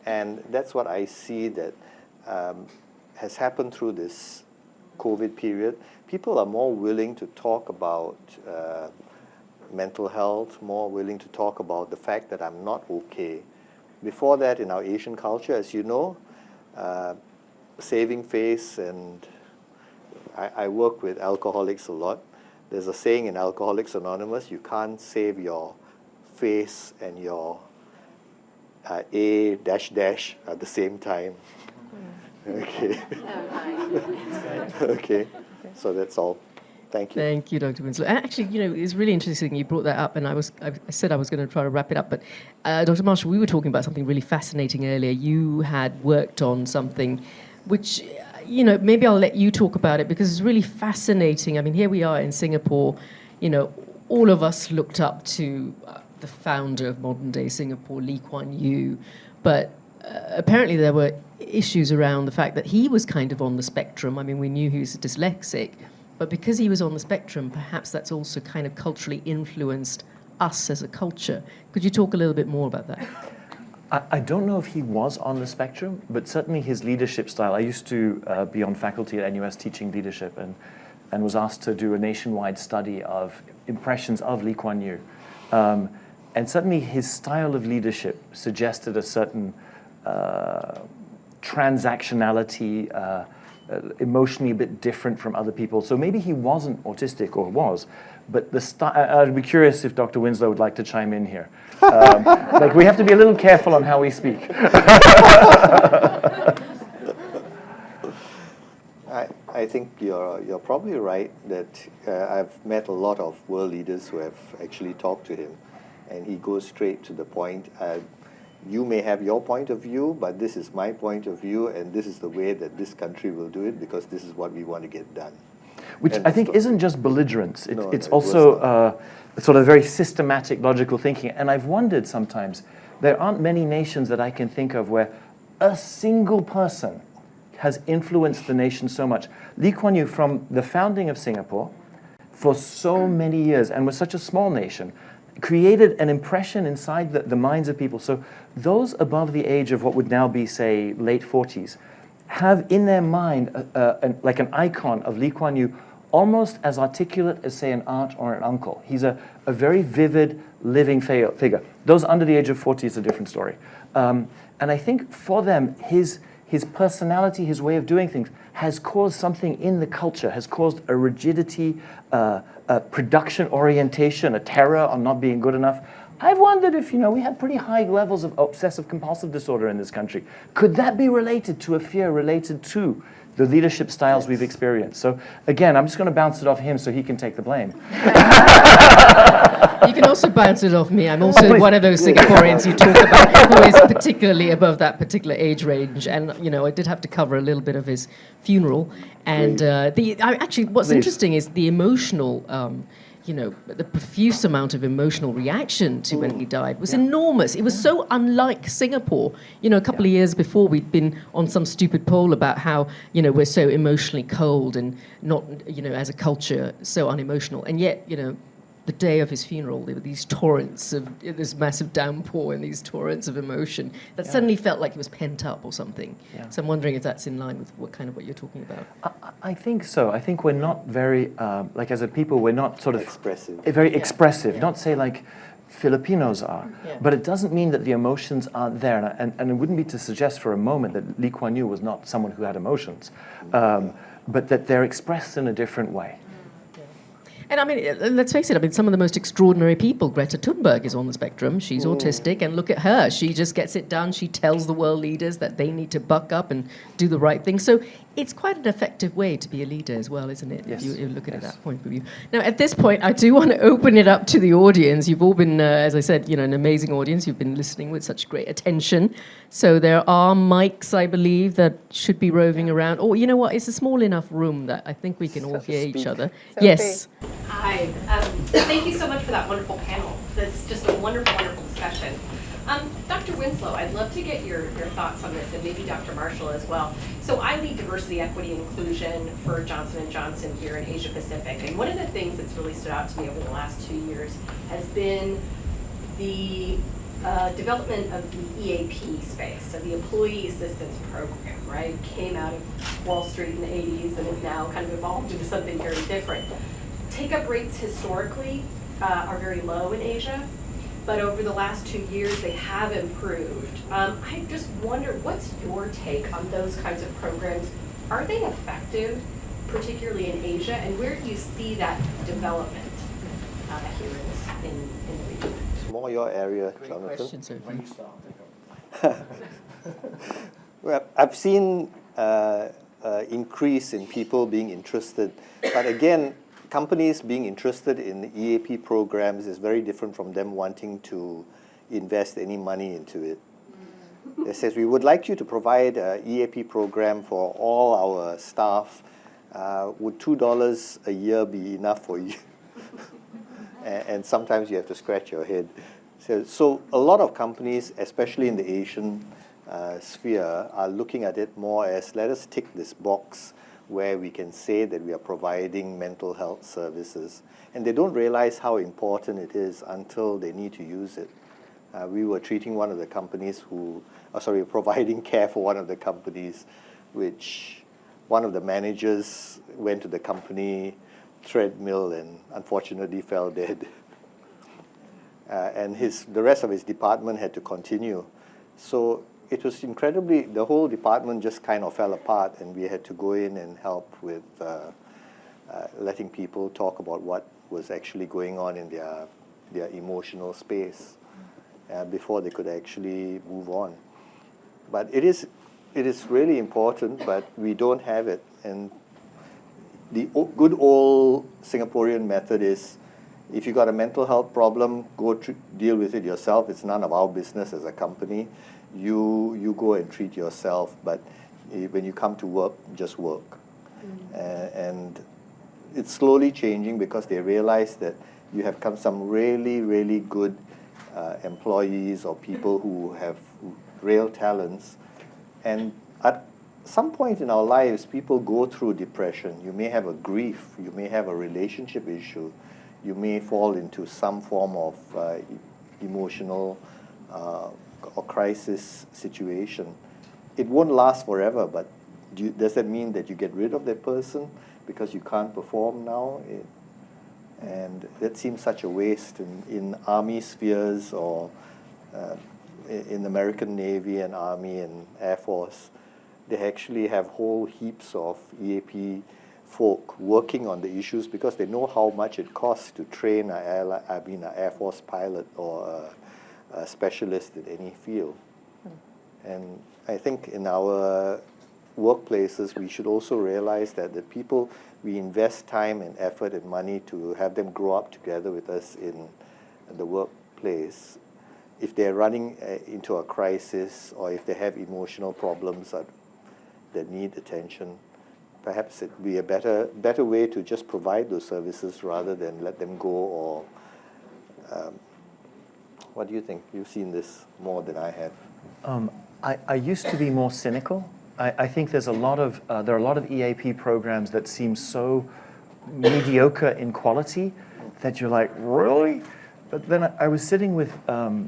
And that's what I see that has happened through this COVID period. People are more willing to talk about mental health, more willing to talk about the fact that I'm not okay. Before that, in our Asian culture, as you know, saving face, and I work with alcoholics a lot. There's a saying in Alcoholics Anonymous, you can't save your face and your A dash dash at the same time. Okay. Okay. So that's all. Thank you. Thank you, Dr. Winslow. Actually, it's really interesting you brought that up, and I said I was going to try to wrap it up, but Dr. Marshall, we were talking about something really fascinating earlier. You had worked on something which, maybe I'll let you talk about it, because it's really fascinating. Here we are in Singapore, all of us looked up to the founder of modern-day Singapore, Lee Kuan Yew, but apparently there were issues around the fact that he was kind of on the spectrum. I mean, we knew he was dyslexic, but because he was on the spectrum, perhaps that's also kind of culturally influenced us as a culture. Could you talk a little bit more about that? I don't know if he was on the spectrum, but certainly his leadership style. I used to be on faculty at NUS teaching leadership and was asked to do a nationwide study of impressions of Lee Kuan Yew. And certainly his style of leadership suggested a certain transactionality, emotionally a bit different from other people. So maybe he wasn't autistic, or was, but I'd be curious if Dr. Winslow would like to chime in here. Like, we have to be a little careful on how we speak. I think you're probably right that I've met a lot of world leaders who have actually talked to him, and he goes straight to the point. You may have your point of view, but this is my point of view, and this is the way that this country will do it, because this is what we want to get done. Which And I think isn't just belligerence. No, It's it also sort of very systematic, logical thinking. And I've wondered sometimes, there aren't many nations that I can think of where a single person has influenced the nation so much. Lee Kuan Yew, from the founding of Singapore, for so many years, and was such a small nation, created an impression inside the minds of people. So those above the age of what would now be, say, late 40s, have in their mind like an icon of Lee Kuan Yew, almost as articulate as, say, an aunt or an uncle. He's a very vivid, living figure. Those under the age of 40 is a different story. And I think for them, his personality, his way of doing things, has caused something in the culture, has caused a rigidity, a production orientation, a terror on not being good enough. I've wondered if, we had pretty high levels of obsessive-compulsive disorder in this country. Could that be related to a fear related to the leadership styles we've experienced? So again, I'm just going to bounce it off him so he can take the blame. You can also bounce it off me. I'm also one of those Singaporeans you talk about who is particularly above that particular age range. And, I did have to cover a little bit of his funeral. And what's interesting is the emotional, the profuse amount of emotional reaction to when he died was enormous. It was so unlike Singapore. A couple of years before, we'd been on some stupid poll about how, we're so emotionally cold and not, as a culture, so unemotional. And yet, the day of his funeral, there were these torrents of this massive downpour and these torrents of emotion that suddenly felt like it was pent up or something. Yeah. So I'm wondering if that's in line with what you're talking about. I think so. I think we're not very, as a people, we're not sort of expressive. Very expressive. Not say like Filipinos are, but it doesn't mean that the emotions aren't there. And it wouldn't be to suggest for a moment that Lee Kuan Yew was not someone who had emotions, but that they're expressed in a different way. And I mean, let's face it, some of the most extraordinary people, Greta Thunberg is on the spectrum. She's autistic, and look at her. She just gets it done. She tells the world leaders that they need to buck up and do the right thing. So it's quite an effective way to be a leader as well, isn't it? Yes. If you look at it that point of view. Now, at this point, I do want to open it up to the audience. You've all been, as I said, an amazing audience. You've been listening with such great attention. So there are mics, I believe, that should be roving around. Or, you know what? It's a small enough room that I think we can all hear each other. Sophie. Yes. Hi. Thank you so much for that wonderful panel. That's just a wonderful, wonderful discussion. Dr. Winslow, I'd love to get your thoughts on this, and maybe Dr. Marshall as well. So I lead diversity, equity, and inclusion for Johnson & Johnson here in Asia Pacific. And one of the things that's really stood out to me over the last 2 years has been the development of the EAP space, so the Employee Assistance Program, right? Came out of Wall Street in the 80s and is now kind of evolved into something very different. Take-up rates historically are very low in Asia, but over the last 2 years they have improved. I just wonder, what's your take on those kinds of programs? Are they effective, particularly in Asia, and where do you see that development here in the region? It's more your area, Great Jonathan. question, Sophie. When you start, Well, I've seen increase in people being interested, but again, companies being interested in the EAP programs is very different from them wanting to invest any money into it. It says, we would like you to provide an EAP program for all our staff. Would $2 a year be enough for you? And sometimes you have to scratch your head. So a lot of companies, especially in the Asian sphere, are looking at it more as, let us tick this box where we can say that we are providing mental health services. And they don't realize how important it is until they need to use it. We were treating one of the companies providing care for one of the companies, which one of the managers went to the company treadmill and unfortunately fell dead. And the rest of his department had to continue. So it was the whole department just kind of fell apart, and we had to go in and help with letting people talk about what was actually going on in their emotional space before they could actually move on. But it is really important, but we don't have it. And the good old Singaporean method is, if you got a mental health problem, go deal with it yourself. It's none of our business as a company. You go and treat yourself, but when you come to work, just work. And it's slowly changing because they realize that you have some really, really good employees or people who have real talents. And at some point in our lives, people go through depression. You may have a grief. You may have a relationship issue. You may fall into some form of emotional or crisis situation. It won't last forever, but does that mean that you get rid of that person because you can't perform now? And that seems such a waste in army spheres or in the American Navy and Army and Air Force. They actually have whole heaps of EAP folk working on the issues because they know how much it costs to train an Air Force pilot or a specialist in any field. And I think in our workplaces, we should also realize that the people, we invest time and effort and money to have them grow up together with us in the workplace. If they're running into a crisis or if they have emotional problems that need attention, perhaps it'd be a better way to just provide those services rather than let them go. Or what do you think? You've seen this more than I have. I used to be more cynical. I think there are a lot of EAP programs that seem so mediocre in quality that you're like, really? But then I was sitting with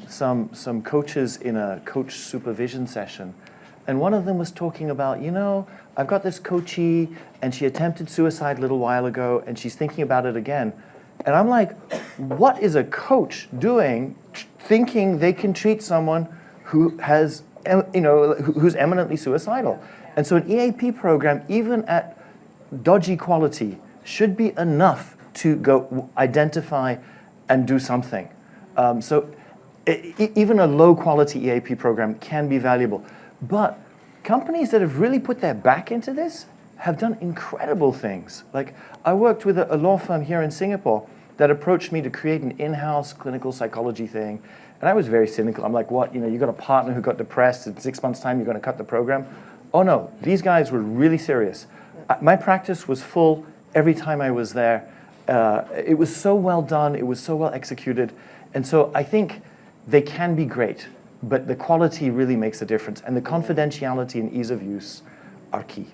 some coaches in a coach supervision session, and one of them was talking about, I've got this coachee, and she attempted suicide a little while ago, and she's thinking about it again. And I'm like, what is a coach doing thinking they can treat someone who has, who's eminently suicidal? And so an EAP program, even at dodgy quality, should be enough to go identify and do something. So even a low quality EAP program can be valuable. But companies that have really put their back into this have done incredible things. Like, I worked with a law firm here in Singapore that approached me to create an in-house clinical psychology thing. And I was very cynical. I'm like, what? You got a partner who got depressed. In 6 months' time, you're going to cut the program? Oh, no. These guys were really serious. My practice was full every time I was there. It was so well done. It was so well executed. And so I think they can be great, but the quality really makes a difference. And the confidentiality and ease of use are key.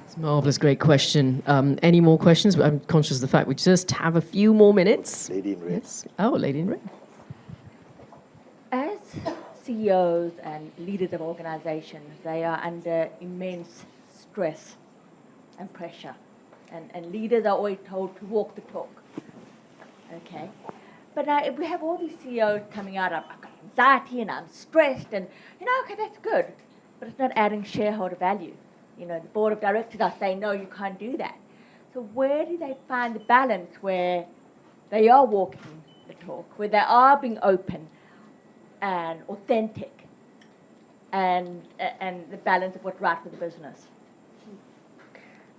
It's a marvelous, great question. Any more questions? I'm conscious of the fact we just have a few more minutes. Lady in red. Yes. Oh, lady in red. As CEOs and leaders of organizations, they are under immense stress and pressure. And leaders are always told to walk the talk. Okay? But now if we have all these CEOs coming out, I've got anxiety and I'm stressed, and, okay, that's good. But it's not adding shareholder value. The board of directors are saying, no, you can't do that. So where do they find the balance where they are walking the talk, where they are being open and authentic, and the balance of what's right for the business?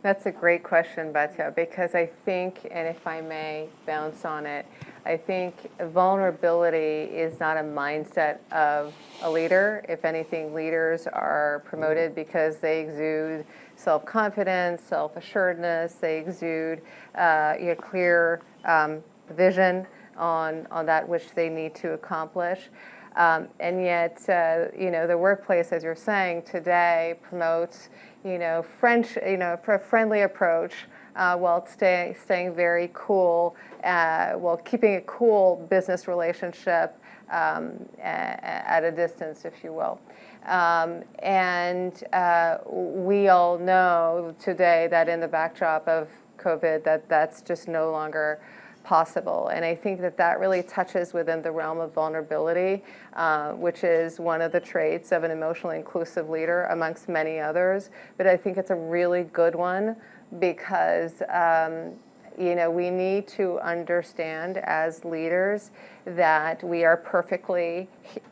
That's a great question, Batya, because I think, and if I may bounce on it, I think vulnerability is not a mindset of a leader. If anything, leaders are promoted because they exude self-confidence, self-assuredness, they exude clear vision on that which they need to accomplish. And yet, the workplace, as you're saying today, promotes, for a friendly approach while staying very cool, while keeping a cool business relationship at a distance, if you will. And we all know today that in the backdrop of COVID, that's just no longer possible. And I think that really touches within the realm of vulnerability, which is one of the traits of an emotionally inclusive leader, amongst many others. But I think it's a really good one because we need to understand as leaders that we are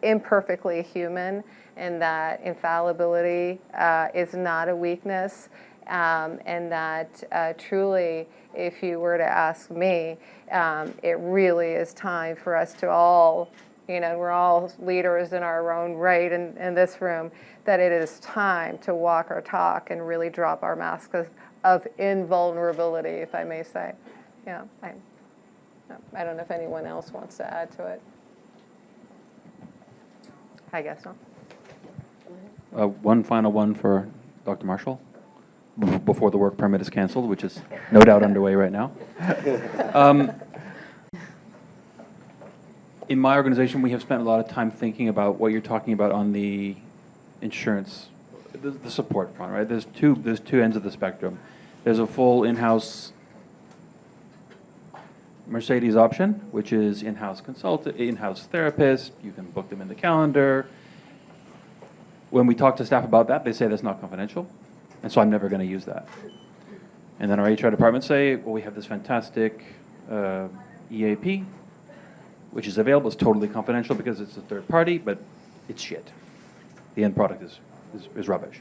imperfectly human, and that infallibility is not a weakness, and that truly, if you were to ask me, it really is time for us to all, we're all leaders in our own right in this room, that it is time to walk our talk and really drop our mask of invulnerability, if I may say. I don't know if anyone else wants to add to it. I guess not. One final one for Dr. Marshall before the work permit is canceled, which is no doubt underway right now. In my organization, we have spent a lot of time thinking about what you're talking about on the insurance, the support front, right? There's two ends of the spectrum. There's a full in-house Mercedes option, which is in-house consultant, in-house therapist. You can book them in the calendar. When we talk to staff about that, they say that's not confidential, and so I'm never going to use that. And then our HR department say, well, we have this fantastic EAP, which is available. It's totally confidential because it's a third party, but it's shit. The end product is rubbish.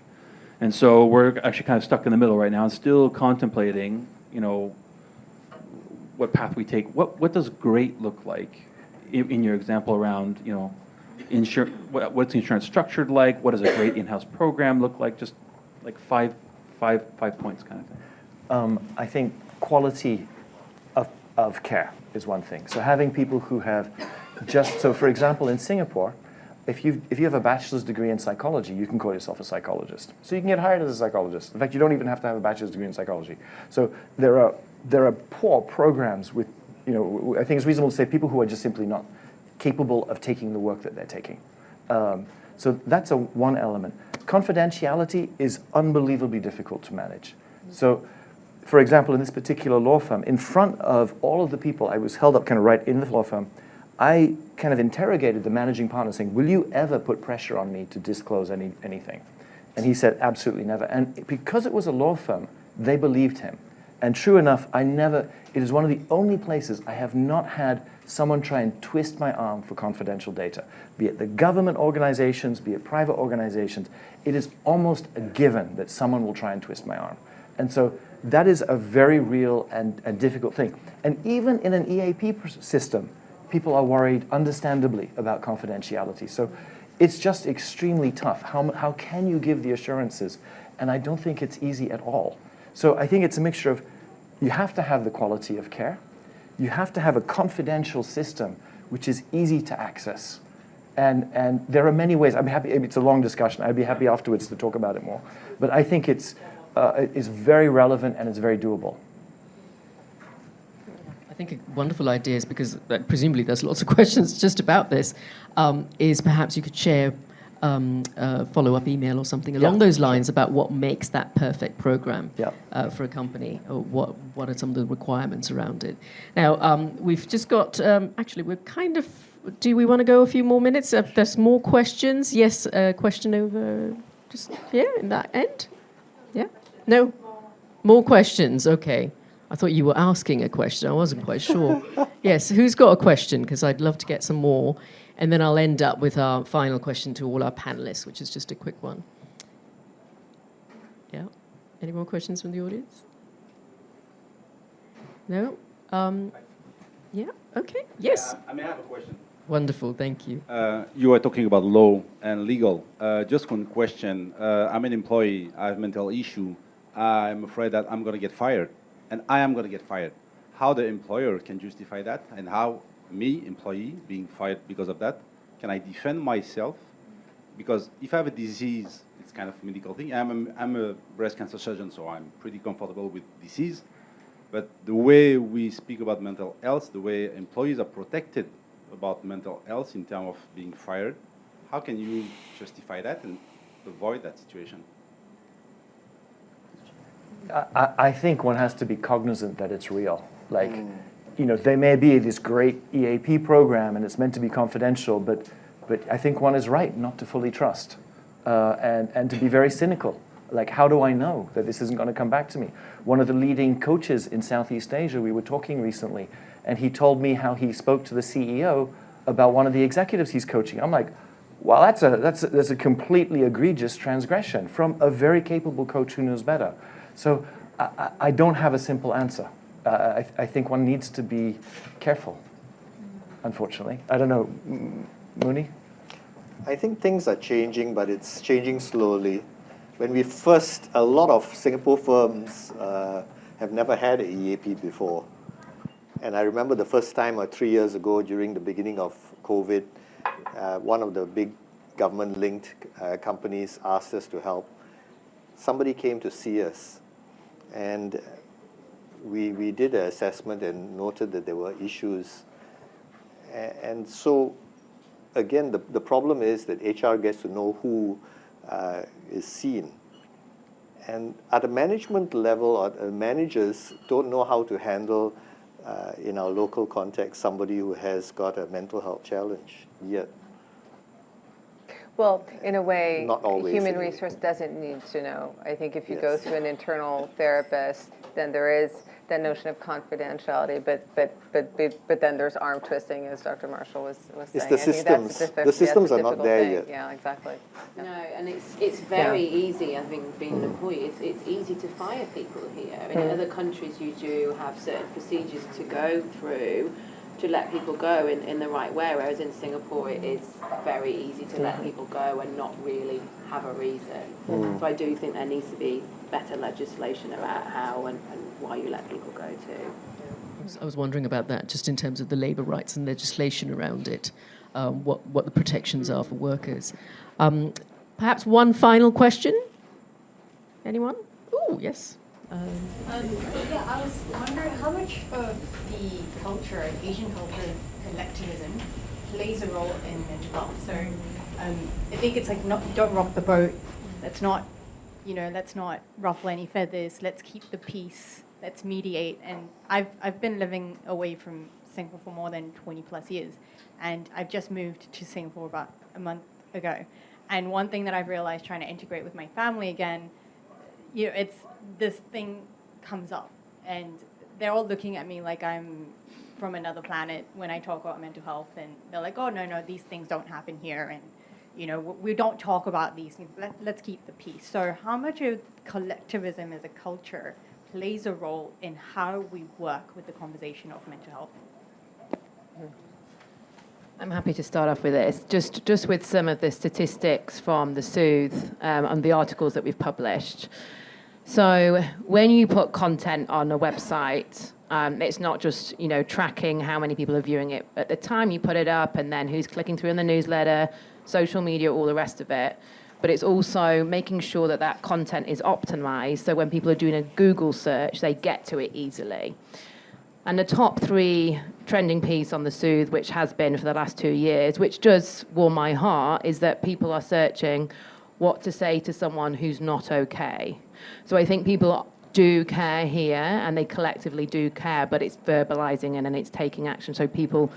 And so we're actually kind of stuck in the middle right now and still contemplating, what path we take. What does great look like in your example around, what's the insurance structured like? What does a great in-house program look like? Just like five points kind of thing. I think quality of care is one thing. So having people who have so for example, in Singapore, if you have a bachelor's degree in psychology, you can call yourself a psychologist. So you can get hired as a psychologist. In fact, you don't even have to have a bachelor's degree in psychology. So there are poor programs with, I think it's reasonable to say people who are just simply not capable of taking the work that they're taking. So that's one element. Confidentiality is unbelievably difficult to manage. So, for example, in this particular law firm, in front of all of the people, I was held up kind of right in the law firm, I kind of interrogated the managing partner saying, will you ever put pressure on me to disclose anything? And he said, absolutely never. And because it was a law firm, they believed him. And true enough, it is one of the only places I have not had someone try and twist my arm for confidential data. Be it the government organizations, be it private organizations, it is almost a given that someone will try and twist my arm. And so that is a very real and difficult thing. And even in an EAP system, people are worried, understandably, about confidentiality. So it's just extremely tough. How can you give the assurances? And I don't think it's easy at all. So I think it's a mixture of, you have to have the quality of care, you have to have a confidential system which is easy to access. And there are many ways. I'd be happy, it's a long discussion, I'd be happy afterwards to talk about it more. But I think it's very relevant and it's very doable. I think a wonderful idea is, because presumably there's lots of questions just about this, is perhaps you could share a follow-up email or something along those lines about what makes that perfect program for a company, or what are some of the requirements around it. Now, we've just got, actually, we're kind of, do we want to go a few more minutes? If there's more questions, yes, a question over just here in that end? Yeah? No? More questions, okay. I thought you were asking a question. I wasn't quite sure. Yes, who's got a question? Because I'd love to get some more. And then I'll end up with our final question to all our panelists, which is just a quick one. Yeah? Any more questions from the audience? No? Yeah? Okay. Yes? I may have a question. Wonderful. Thank you. You are talking about law and legal. Just one question. I'm an employee. I have a mental issue. I'm afraid that I'm going to get fired. And I am going to get fired. How the employer can justify that, and how me, employee, being fired because of that? Can I defend myself? Because if I have a disease, it's kind of a medical thing. I'm a breast cancer surgeon, so I'm pretty comfortable with disease. But the way we speak about mental health, the way employees are protected about mental health in terms of being fired, how can you justify that and avoid that situation? I think one has to be cognizant that it's real. Like, you know, there may be this great EAP program and it's meant to be confidential, but I think one is right not to fully trust and to be very cynical. Like, how do I know that this isn't going to come back to me? One of the leading coaches in Southeast Asia, we were talking recently, and he told me how he spoke to the CEO about one of the executives he's coaching. I'm like, well, that's a completely egregious transgression from a very capable coach who knows better. So I don't have a simple answer. I think one needs to be careful, unfortunately. I don't know, Mooney? I think things are changing, but it's changing slowly. When we first, a lot of Singapore firms have never had an EAP before. And I remember the first time 3 years ago during the beginning of COVID, one of the big government-linked companies asked us to help. Somebody came to see us, and we did an assessment and noted that there were issues. And so, again, the problem is that HR gets to know who is seen. And at a management level, managers don't know how to handle, in our local context, somebody who has got a mental health challenge yet. Well, in a way, Not always, human anyway. resource doesn't need to know. I think if you go Yes. through an internal therapist, then there is that notion of confidentiality, but then there's arm twisting, as Dr. Marshall was saying. It's the I think that's systems. difficult- The systems that's a are not difficult there thing. yet. Yeah, exactly. No, and it's very easy, I think, being an employee, it's easy to fire people here. In other countries, you do have certain procedures to go through to let people go in the right way, whereas in Singapore, it is very easy to let people go and not really have a reason. So I do think there needs to be better legislation about how and why you let people go too. I was wondering about that, just in terms of the labour rights and legislation around it, what the protections are for workers. Perhaps one final question? Anyone? Oh, yes. Yeah, I was wondering how much of the culture, Asian culture, collectivism plays a role in mental health. So I think it's like, don't rock the boat. Let's not ruffle any feathers. Let's keep the peace. Let's mediate. And I've been living away from Singapore for more than 20 plus years, and I've just moved to Singapore about a month ago. And one thing that I've realized trying to integrate with my family again, it's this thing comes up, and they're all looking at me like I'm from another planet when I talk about mental health, and they're like, oh, no, these things don't happen here, and we don't talk about these things. Let's keep the peace. So how much of collectivism as a culture plays a role in how we work with the conversation of mental health? I'm happy to start off with this, just with some of the statistics from the Soothe and the articles that we've published. So when you put content on a website, it's not just tracking how many people are viewing it at the time you put it up, and then who's clicking through in the newsletter, social media, all the rest of it. But it's also making sure that that content is optimized, so when people are doing a Google search, they get to it easily. And the top 3 trending piece on the Soothe, which has been for the last 2 years, which does warm my heart, is that people are searching what to say to someone who's not okay. So I think people do care here, and they collectively do care, but it's verbalizing and then it's taking action. So people,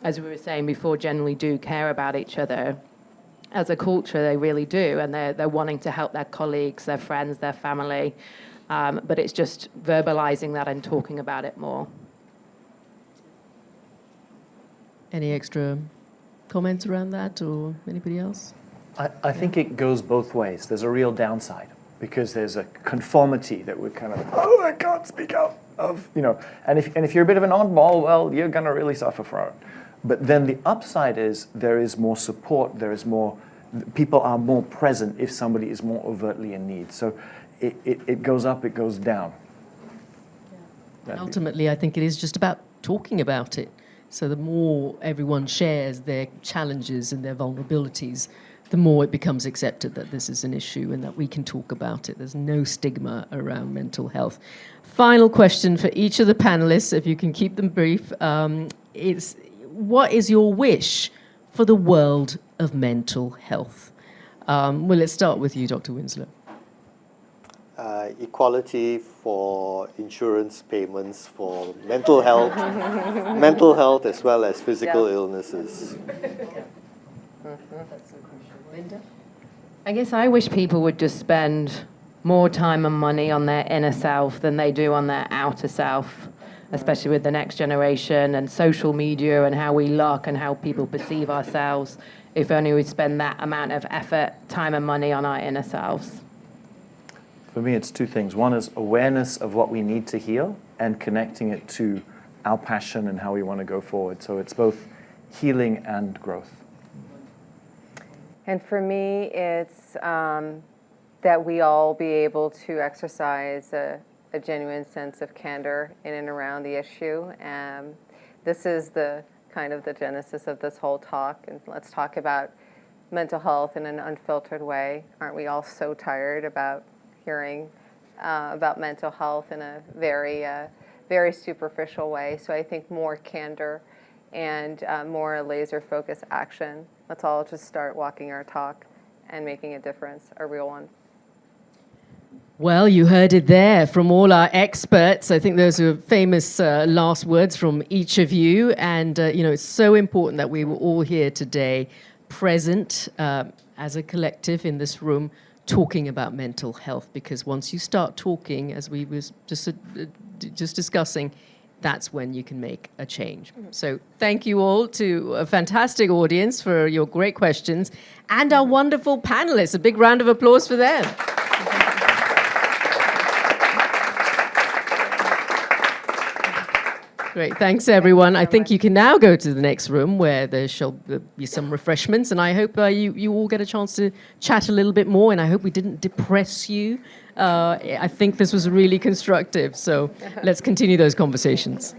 as we were saying before, generally do care about each other. As a culture, they really do, and they're wanting to help their colleagues, their friends, their family. But it's just verbalizing that and talking about it more. Any extra comments around that, or anybody else? I think it goes both ways. There's a real downside, because there's a conformity that we're kind of, I can't speak out of, and if you're a bit of an oddball, well, you're going to really suffer from it. But then the upside is there is more support, people are more present if somebody is more overtly in need. So it goes up, it goes down. And ultimately, I think it is just about talking about it. So the more everyone shares their challenges and their vulnerabilities, the more it becomes accepted that this is an issue and that we can talk about it. There's no stigma around mental health. Final question for each of the panelists, if you can keep them brief, is what is your wish for the world of mental health? Well, let's start with you, Dr. Winslow. Equality for insurance payments for mental health, mental health as well as physical illnesses. Linda? I guess I wish people would just spend more time and money on their inner self than they do on their outer self, especially with the next generation and social media and how we look and how people perceive ourselves. If only we'd spend that amount of effort, time and money on our inner selves. For me, it's two things. One is awareness of what we need to heal and connecting it to our passion and how we want to go forward. So it's both healing and growth. And for me, it's that we all be able to exercise a genuine sense of candor in and around the issue. This is the kind of the genesis of this whole talk. And let's talk about mental health in an unfiltered way. Aren't we all so tired about hearing about mental health in a very superficial way? So I think more candor and more laser-focused action. Let's all just start walking our talk and making a difference, a real one. Well, you heard it there from all our experts. I think those are famous last words from each of you. And, it's so important that we were all here today, present as a collective in this room, talking about mental health. Because once you start talking, as we was just discussing, that's when you can make a change. So thank you all to a fantastic audience for your great questions and our wonderful panelists. A big round of applause for them. Great, thanks everyone. I think you can now go to the next room where there shall be some refreshments, and I hope you all get a chance to chat a little bit more, and I hope we didn't depress you. I think this was really constructive, so let's continue those conversations.